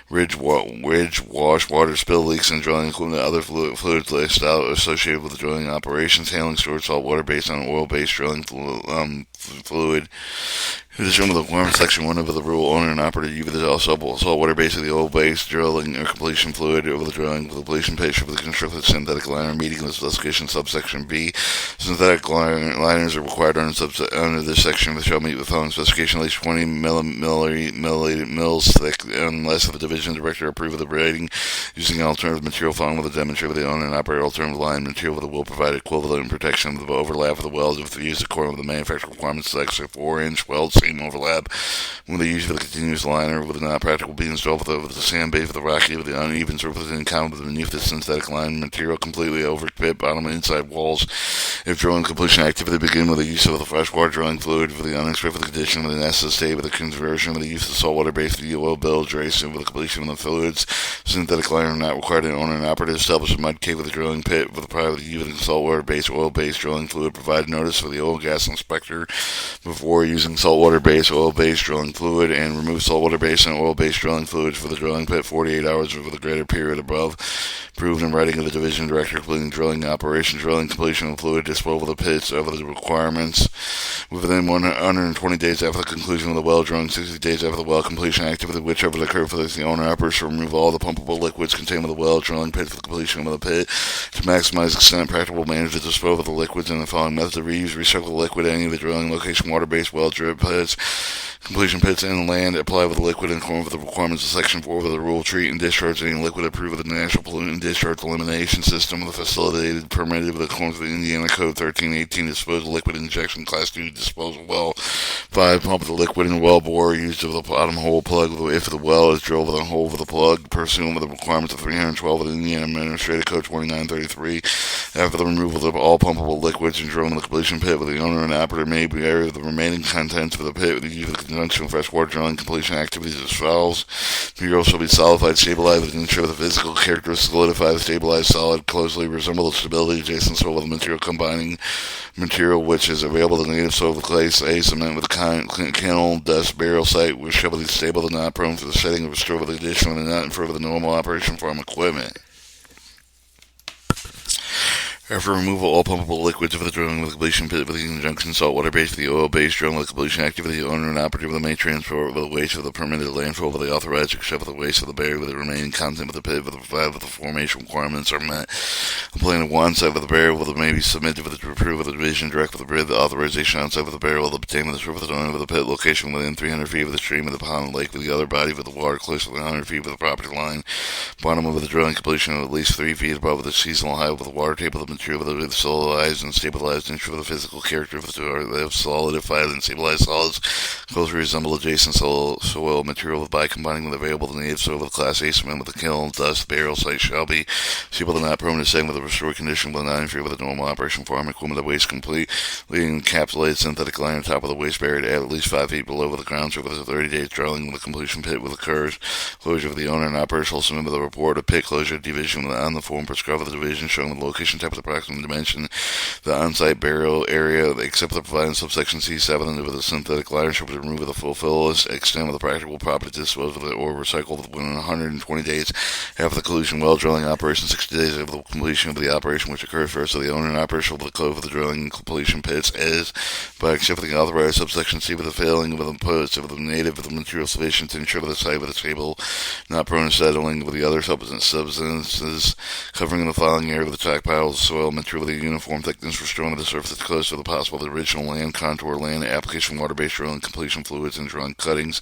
ridge wash, water spill leaks, and drilling equipment and other fluids laced out associated with the drilling operations, handling stored salt water based on oil-based drilling fluid. In addition to the requirement section 1 of the rule, owner and operator use the salt water base of the oil-based drilling or completion fluid over the drilling completion pit for the constructed synthetic liner meeting the specification subsection B. Synthetic liners are required under this section which shall meet the following specification at least 20 mils thick unless the division director approve of the rating using alternative material found with a demonstrator with the owner and operator alternative line material that will provide equivalent protection of the overlap of the welds if used according to the manufacturer requirements section 4-inch weld seam overlap with the use of the continuous liner with the not practical be installed with the sand base with the rocky with the uneven surface encountered beneath the synthetic line material completely over pit bottom and inside walls. If drilling completion activity begin with the use of the freshwater drilling fluid for the unexpected condition of the necessary state with the conversion of the use of saltwater based the oil bilge racing with the completion of the fluids synthetic liner not required an owner and operator to establish a mud cave with a drilling pit with the private using saltwater based oil based drilling fluid provide notice for the oil gas inspector before using saltwater based oil-based drilling fluid and remove saltwater-based and oil-based drilling fluids for the drilling pit 48 hours over the greater period above. Approved in writing of the division director completing drilling operation, drilling completion of fluid disposal of the pits over the requirements within 120 days after the conclusion of the well drilling, 60 days after the well completion activity, whichever occurred for the owner operator to remove all the pumpable liquids contained with the well drilling pit for the completion of the pit to maximize the extent practical manage to dispose of the liquids in the following methods: to reuse, recycle the liquid at any of the drilling location, water-based well drip pits, completion pits in land, apply with the liquid in accordance with the requirements of Section 4 of the rule, treat and discharge any liquid approved with the National Pollutant Discharge Elimination System with the facilitated permitted with the accordance with the Indiana Code 1318 disposal liquid injection class 2 disposal well. 5. Pump the liquid in well bore used of the bottom hole plug if the well is drilled with a hole for the plug pursuant with the requirements of 312 of the Indiana Administrative Code 2933. After the removal of all pumpable liquids and drilling the completion pit with the owner and operator may be area of the remaining contents of the pit with the use of the conjunction of freshwater drilling completion activities as follows. Material shall be solidified, stabilized, and ensure the physical characteristics solidify the stabilized solid closely resemble the stability adjacent soil with the material combining material which is available to native soil with clay, cement with kennel, dust, burial site which shall be stable and not prone to the setting of a store with the addition of the nut and further the normal operation farm equipment. After removal of all pumpable liquids of the drilling with the completion pit with the conjunction saltwater base of the oil-based drilling with the completion activity, the owner and operator with the may transport with the waste of the permitted landfill with the authorized except for the waste of the barrier with the remaining content of the pit with the formation requirements are met. A plan of one side of the barrier will may be submitted with the approval of the division direct with the bid. The authorization outside of the barrier will obtain with the surface of the owner of the pit location within 300 feet of the stream of the pond lake with the other body with the water close to 100 feet with the property line. Bottom of the drilling completion of at least 3 feet above the seasonal height with the water table of the material with the solidized and stabilized ensure the physical character of the solidified and stabilized solids closely resemble adjacent soil material by combining with available native soil with Class A cement with the kiln, dust, burial site shall be stable and not permanent setting with a restored condition with not interfere with the normal operation farm equipment of waste complete, leading encapsulated synthetic liner on top of the waste barrier at least 5 feet below the ground surface of 30 days drilling with the completion pit with occurs. Closure of the owner and operator shall submit with a report of pit closure division on the form prescribed of the division showing the location, type of the approximate dimension, the on-site burial area, except for the providing subsection C7 with a synthetic liner shall be removed with a fullest extent with a practical property to dispose of it or recycled within 120 days after the collusion well drilling operation, 60 days after the completion of the operation which occurs first. So the owner and operator shall close the drilling and completion pits as by except for the authorized subsection C with the failing of the inputs of the native of the material sufficient to ensure the site with a stable, not prone to settling with the other substances covering the following area with the track piles, soil material with a uniform thickness for stone of the surface close to the possible the original land contour, land application, water-based drilling, completion fluids, and drilling cuttings.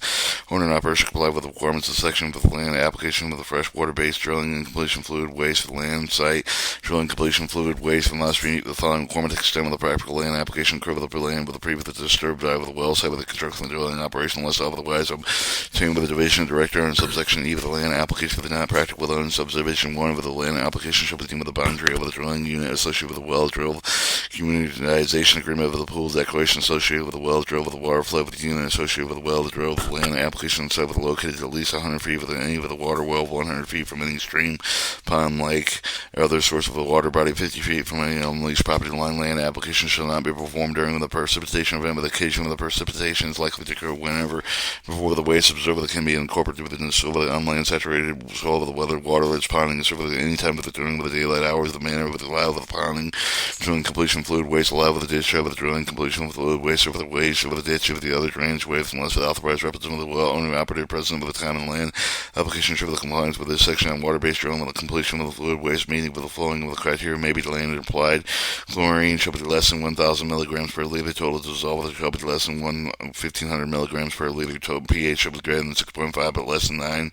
Owner and operator should comply with the requirements of section of the land application of the fresh water-based drilling and completion fluid waste for the land site. Drilling completion fluid waste unless we meet the following requirements extend with the practical land application curve of the land with the previous disturbed drive of the well site with the construction of the drilling operation unless otherwise obtained with the division director and subsection E of the land application for the not practical with subdivision 1 of the land application shall be deemed with the boundary of the drilling unit associated with the well drill communitization agreement of the pool declaration associated with the well drill with the water flow with the unit associated with the well drill with the land application site with located at least 100 feet within any of the water well 100 feet from any stream, pond, lake, or other source of a water body 50 feet from any unleased property line. Land application shall not be performed during the precipitation event, but occasion of the precipitation is likely to occur whenever before the waste observed that can be incorporated within the soil of the unland saturated soil of the weather, waterlets, ponding, and survey at any time of the during the daylight hours, the manner with the allowed with the ponding, drilling completion fluid waste allowed with the ditch over the drilling completion with fluid waste over the waste over the ditch over the other drainage waste unless the authorized representative of the well owner operator present of the time and land application should the compliance with this section on water-based drilling with the completion of the fluid waste meeting with the flowing of the criteria may be delayed and applied. Chlorine shall be less than 1,000 milligrams per liter. Total dissolved shall be less than 1,500 milligrams per liter. Total pH shall be greater than 6.5 but less than 9.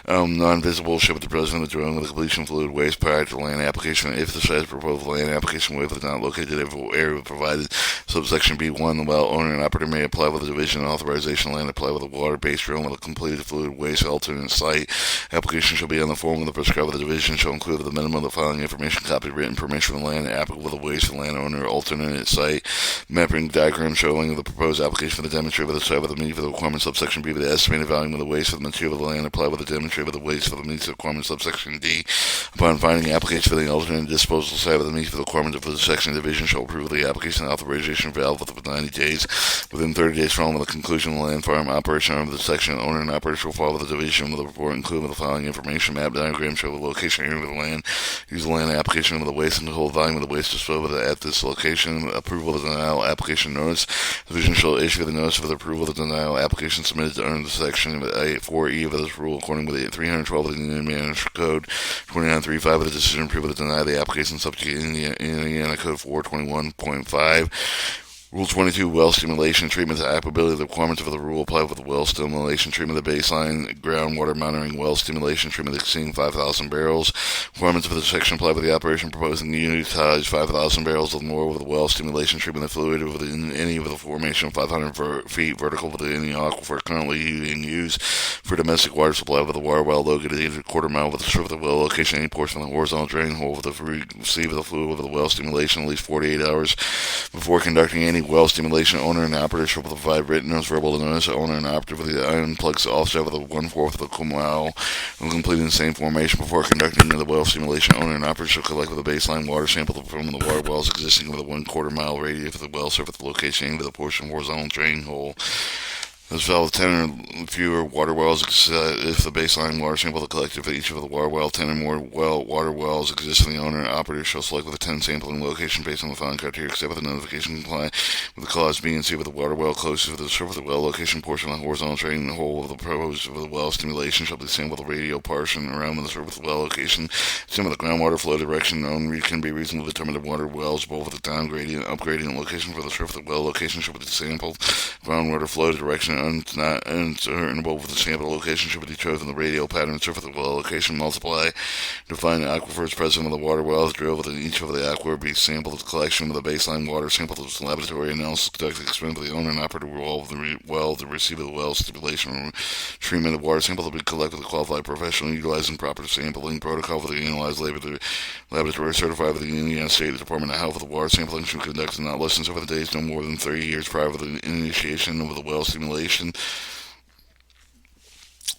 Non-visible shall be present of the drilling with the completion fluid waste prior to the land application. If the size proposed land application wave is not located in the area provided, subsection B1, the well owner and operator may apply with the division authorization land apply with a water-based drilling with a completed fluid waste alternate site. Application shall be on the form of the prescribed with the division shall include the minimum of the following information: copy written permission from the land applicable with the waste for the landowner alternate site, mapping diagram showing the proposed application for the demonstrator with the site with the meet for the requirements subsection B with the estimated value of the waste for the material of the land apply with the demonstrator with the waste for the meets the requirements subsection D. Upon finding application for the alternate disposal site with the meet for the requirements of the section division shall approve the application and authorization valve within 90 days. Within 30 days following the conclusion of the land farm operation of the section, owner and operator shall follow the division with the report including the following information: map diagram show the location area of the land, use the land application with the waste and the whole volume of the waste disposal at this location. Approval of the denial application notice. Division shall issue the notice of the approval of the denial application submitted under the section 4E of this rule according with the 312 of the Indiana Management Code 2935 of the decision approval to deny the application subject to Indiana Code 421.5. Rule 22, well stimulation treatment. The applicability of the requirements of the rule apply with the well stimulation treatment. The baseline groundwater monitoring well stimulation treatment exceeding 5,000 barrels. Requirements of the section apply with the operation proposing to utilize 5,000 barrels or more with the well stimulation treatment. The fluid within any of the formation of 500 feet vertical within any aquifer currently being used for domestic water supply with the water well located either a quarter mile with the surface of the well location, any portion of the horizontal drain hole with the receive of the fluid with the well stimulation at least 48 hours before conducting any well stimulation. Owner and operator shall provide written notice verbal notice. Owner and operator with the unplugs offset with a 1/4 of the mile when completing the same formation before conducting the well stimulation. Owner and operator shall collect with a baseline water sample from the water wells existing with a 1/4 mile radius of the well surface location with a portion of horizontal drain hole. As well as 10 or fewer water wells if the baseline water sample collected for each of the water well, 10 or more water wells exist in the owner and operator shall select with a 10 sampling location based on the following criteria except with the notification comply with the clause B and C with the water well closest to the surface of the well location portion of the horizontal drain hole of the proposed of the well stimulation shall be sampled with a radial portion around the surface of the well location. Same with the groundwater flow direction known can be reasonably determined the water wells both with the down gradient and up gradient location for the surface of the well location shall be sampled. Groundwater flow direction not uncertainable with the sample location should be chosen the radial pattern surface of the well location multiply. Define the aquifers present with the water wells drilled within each of the aquifer be sampled with collection with a baseline water sample to the laboratory analysis conducted expense with the owner and operator well to receive the well stimulation treatment of water sample to be collected with a qualified professional utilizing proper sampling protocol for the analyzed laboratory certified with the Indiana State Department of Health. The water sampling should be conducted not less than 7 days no more than 30 years prior to the initiation of the well stimulation.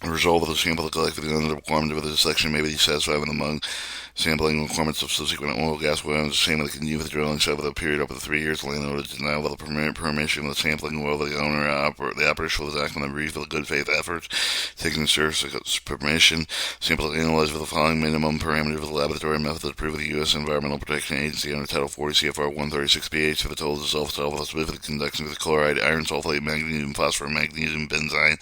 The result of the sample collected under the requirement of this section may be satisfied with among sampling requirements of subsequent oil, gas wells, the same with the continued drilling site with a period up to 3 years. The landowner denial of the permission of the sampling oil. The owner, the operator shall act on the brief of the good faith efforts taking service permission. Sample analyzed with the following minimum parameters of the laboratory method approved with the U.S. Environmental Protection Agency under Title 40 CFR 136 pH for the total dissolved solvent with specific conduction with chloride, iron sulfate, magnesium, phosphorus, magnesium, benzene,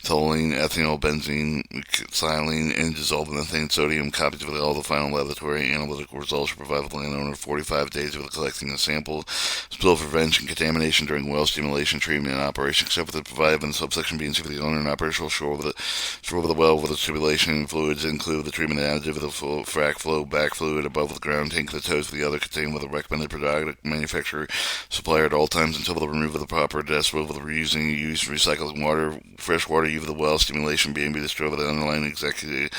toluene, ethanol, benzene, xylene, and dissolved methane, sodium. Copies of all the final final laboratory analytical results will provide the landowner 45 days with collecting a sample. Spill prevention, contamination during well stimulation, treatment, and operation, except for the provided in the subsection B and C for the owner and operational shore over the well with the stimulation fluids include the treatment additive of the frac flow back fluid above the ground tank of the toes for the other contained with a recommended product manufacturer supplier at all times until the removal of the proper decibel of the reusing use recycling water, fresh water used for the well stimulation being destroyed by the underlying executive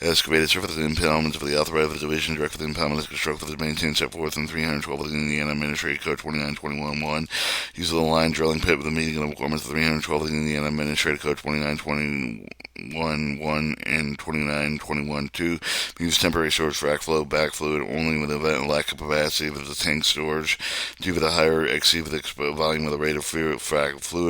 excavated surface of the impoundments of the authorized of the division direct for the impoundments constructed to maintain set forth in 312 of the Indiana Administrative Code 2921-1. Use of the line drilling pit with the meeting of requirements of 312 of the Indiana Administrative Code 2921-1 and 2921-2. Use temporary storage frac flow back fluid only with event lack of capacity of the tank storage due to the higher exceed the volume of the rate of fluid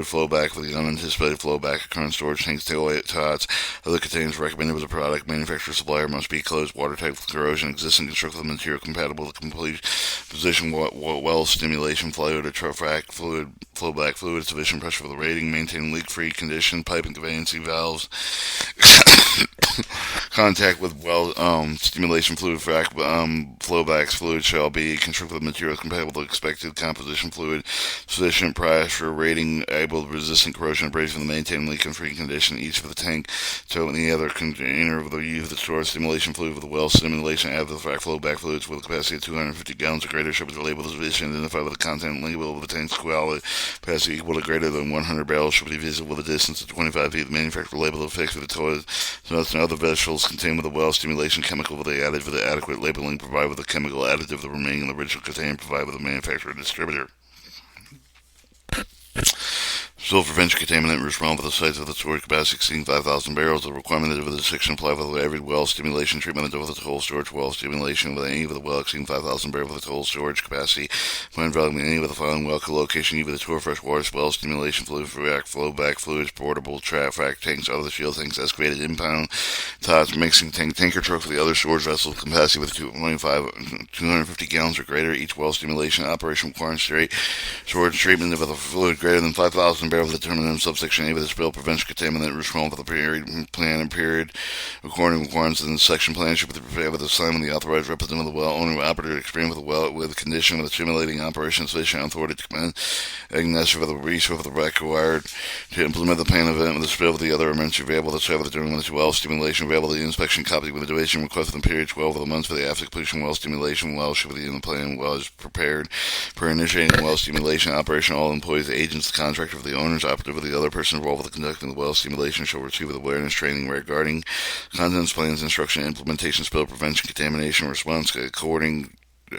flow back for the unanticipated flow back. Current storage tanks, tots, other containers recommended with the product manufacturer supplier must be closed, watertight with corrosion, existing constructed material compatible with complete position well stimulation fluid or frac fluid, flow back fluid, sufficient pressure for the rating, maintain leak-free condition, pipe and conveyancing valves. Contact with well stimulation fluid frac flowbacks fluid shall be constructed with material compatible with expected composition fluid, sufficient pressure rating, able to resist corrosion abrasion, and maintain leak-free condition. Each for the tank, so in the other container with the use of the stored stimulation fluid with the well stimulation add the frac flowback fluids with a capacity of 250 gallons or greater shall be labeled as sufficient, identified with the content label of the tank's quality capacity equal to greater than 100 barrels shall be visible with a distance of 25 feet. The manufacturer label of fixed with the toilet, nuts, and other vegetables contained with the well stimulation chemical with the added with the adequate labeling provided with the chemical additive the remaining in the original container provided with the manufacturer distributor. Spill prevention contaminant responsible for the size of the storage capacity exceeding 5,000 barrels. The requirement of the section apply with every well stimulation treatment of the total storage well stimulation with any of the well exceeding 5,000 barrels with the total storage capacity. When involving any of the following well location, either the tour fresh water well stimulation fluid, frac flow back fluids, portable frac tanks, other shield tanks, excavated impound, tots, mixing tank, tanker truck for the other storage vessel capacity with 250 gallons or greater. Each well stimulation operation requiring straight storage treatment of the fluid greater than 5,000 barrels determined in subsection A with the spill prevention contaminant responsible for the period plan and period according to requirements in the section plan should be prepared with the assignment of the authorized representative of the well owner operator experience with the well with the condition of the stimulating operation sufficient authority to commence necessary for the resource of the required to implement the plan event with the spill with the other emergency available to serve the during the well stimulation available the inspection copy with the duration request for the period 12 of the months for the after completion well stimulation well should be in the plan well is prepared per initiating well stimulation operation all employees agents the contractor for the owners operative of the other person involved with the conducting the well stimulation shall receive awareness training regarding contents, plans, instruction, implementation, spill prevention, contamination, response according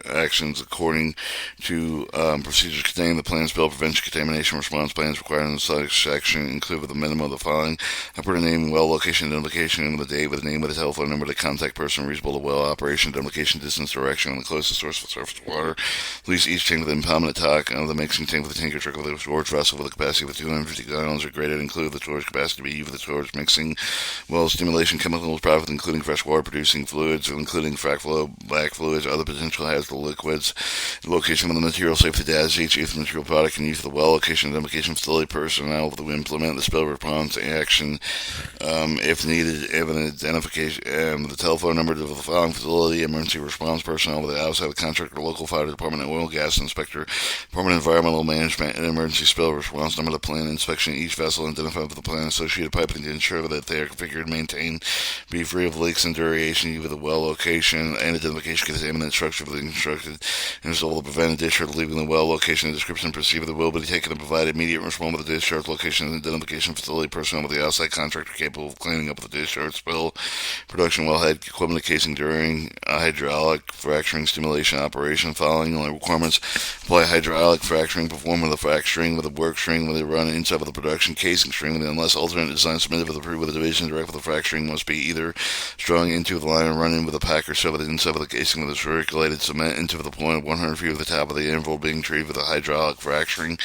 actions according to procedures contained in the plan, spill prevention, contamination response plans required in the section include with the minimum of the following: operator name, well location, identification of the date with the name of the telephone number, the contact person, reasonable to well operation, identification, distance, direction, and the closest source of surface water. Release each tank with an impoundment tank of the mixing tank with the tanker truck with a storage vessel with a capacity of 250 gallons or greater. Include the storage capacity to be for the storage mixing well stimulation chemicals, product including fresh water producing fluids, including frac flow back fluids, other potential hazardous liquids, location of the material safety data sheets, use of the material product, and use of the well location identification facility personnel to implement the spill response action if needed, evidence identification, the telephone number to the following facility, emergency response personnel with the outside the contractor, local fire department, oil gas inspector, department of environmental management, and emergency spill response number, the plan inspection each vessel identified with the plan associated piping to ensure that they are configured, maintained, be free of leaks and duration, with the well location and identification contaminant structure for the instructed and is able to prevent a discharge leaving the well location and description proceed with the will be taken to provide immediate response with the discharge location and identification facility personnel with the outside contractor capable of cleaning up the discharge spill production wellhead equipment casing during hydraulic fracturing stimulation operation following only requirements apply hydraulic fracturing perform with a frac string with a work string with a run inside of the production casing string with unless alternate design submitted with the division direct with the frac string must be either strung into the line and run in with a packer so with the inside of the casing with a circulated submitted cement into the point of 100 feet of the top of the interval being treated with a hydraulic fracturing.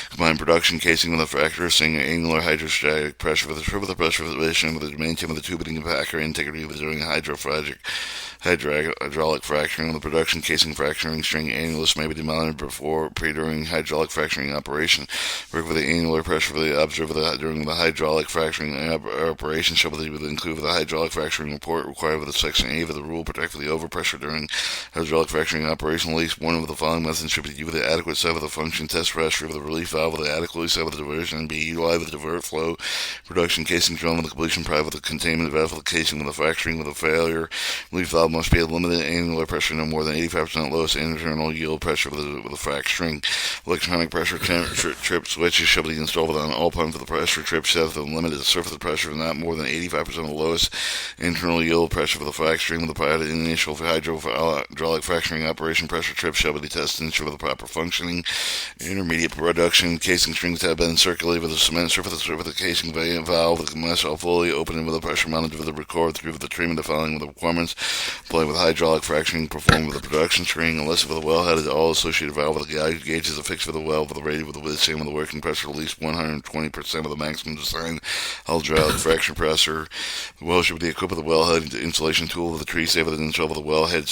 Combined production casing with a fracture, seeing an angular hydrostatic pressure with a triple pressure of the mission with the maintain with the tubing compactor integrity with doing hydraulic fracturing. The production casing fracturing string annulus may be demounted before during hydraulic fracturing operation. Work with the angular pressure for the observer during the hydraulic fracturing operation shall be included with the hydraulic fracturing report required with the section 8 of the rule. Protect for the overpressure during hydraulic fracturing operation. At least one of the following methods should be used with the adequate set of the function test pressure of the relief valve with the adequately set with the diversion and be utilized with the divert flow. Production casing drawn with the completion private with the containment valve with the casing with the fracturing with a failure. Relief valve must be at limited angular pressure, no more than 85% lowest internal yield pressure with the fracturing. Electronic pressure trip switches shall be installed on all pumps for the pressure trip set with a limited surface pressure of not more than 85% of the lowest internal yield pressure for the fracturing. With the prior initial hydraulic fracturing operation, pressure trips shall be tested to ensure the proper functioning. Intermediate production casing strings have been circulated with a cement surface with the casing valve with the mesh all fully open with the pressure mounted with the record through the treatment of following with the requirements. Apply with hydraulic fracturing performed with the production string, unless with the wellhead is all associated valve with the gauges affixed with the well with the rated with the same with the working pressure at least 120% of the maximum design hydraulic fracture pressure. The well should be equipped with a wellhead installation tool with a tree saver that installed with a wellhead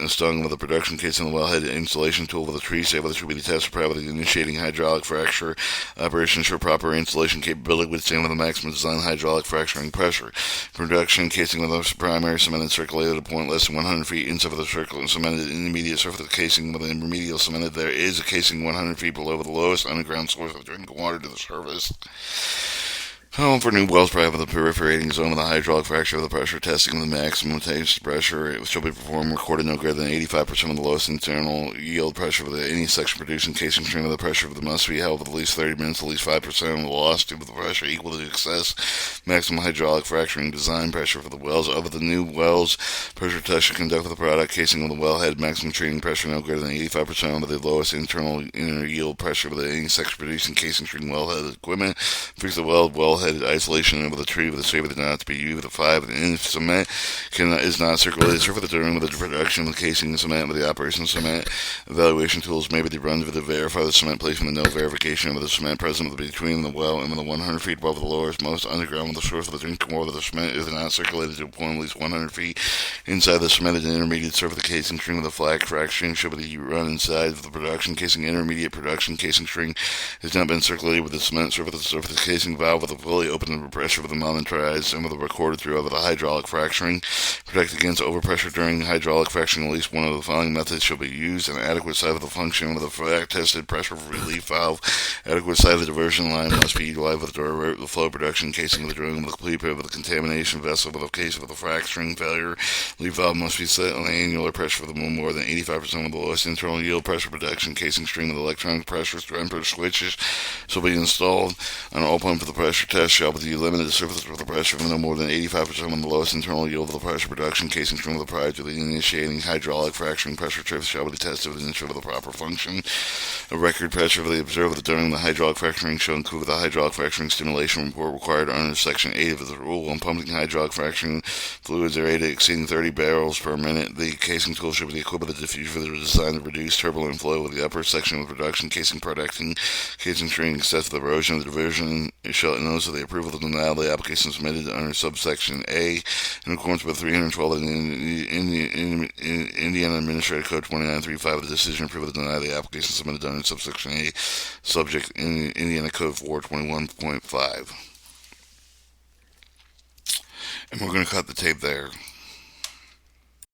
stung with a production casing. The wellhead installation tool with a tree saver that should be tested prior with the initiating hydraulic fracture operation. Ensure proper installation capability with same with the maximum design hydraulic fracturing pressure. Production casing with a primary cemented circulated at a point less than 100 feet inside of the circle and cemented intermediate surface of the casing with an remedial cemented. There is a casing 100 feet below the lowest underground source of drinking water to the surface. Home for new wells private with a perforating zone with a hydraulic fracture of the pressure testing of the maximum test pressure. It shall be performed recorded no greater than 85% of the lowest internal yield pressure for any section producing casing string with the pressure of the must be held with at least 30 minutes, at least 5% of the velocity with the pressure equal to the excess maximum hydraulic fracturing design pressure for the wells. Of the new wells, pressure test should conduct with the product casing with the wellhead maximum treating pressure no greater than 85% of the lowest internal inner yield pressure with any section producing casing string wellhead equipment. Fix the wellhead isolation of the tree with the saver that not to be used with a 5 and if cement is not circulated surface during with the production of the casing of cement with the operation of cement evaluation tools may be run to verify the cement placement with no verification of the cement present between the well and the 100 feet above the lowest most underground with the source of the drinking water. The cement is not circulated to a point at least 100 feet inside the cemented intermediate surface of the casing string with a flag fracturing should be run inside of the production casing. Intermediate production casing string has not been circulated with the cement surface of the casing valve with a fully open pressure with the monitorized and with a recorded through of the hydraulic fracturing. Protect against overpressure during hydraulic fracturing. At least one of the following methods shall be used. An adequate side of the function with a tested pressure relief valve. Adequate side of the diversion line must be utilized with the flow production casing of the drilling with the complete with the contamination vessel with a case with a fracturing failure. Relief valve must be set on the annular pressure for the more than 85% of the lowest internal yield pressure production casing string with electronic pressure switches shall be installed on all pump for the pressure test shall be limited to surface with a pressure of no more than 85% of the lowest internal yield of the pressure production casing string with the prior to the initiating hydraulic fracturing pressure trips shall be tested with ensure the proper function. A record pressure for the observer during the hydraulic fracturing shall include the hydraulic fracturing stimulation report required under section 8 of the rule. When pumping hydraulic fracturing fluids are rated exceeding 30 barrels per minute, the casing tool should be equipped with a diffuser for the design to reduce turbulent flow with the upper section of the production casing protecting casing string except for the erosion of the diversion. It shall notice of the approval of the denial of the application submitted under subsection A in accordance with 312 of the Indiana Administrative Code 2935. The decision approved of the denial of the application submitted under subsection A, subject in Indiana Code 421.5. And we're going to cut the tape there.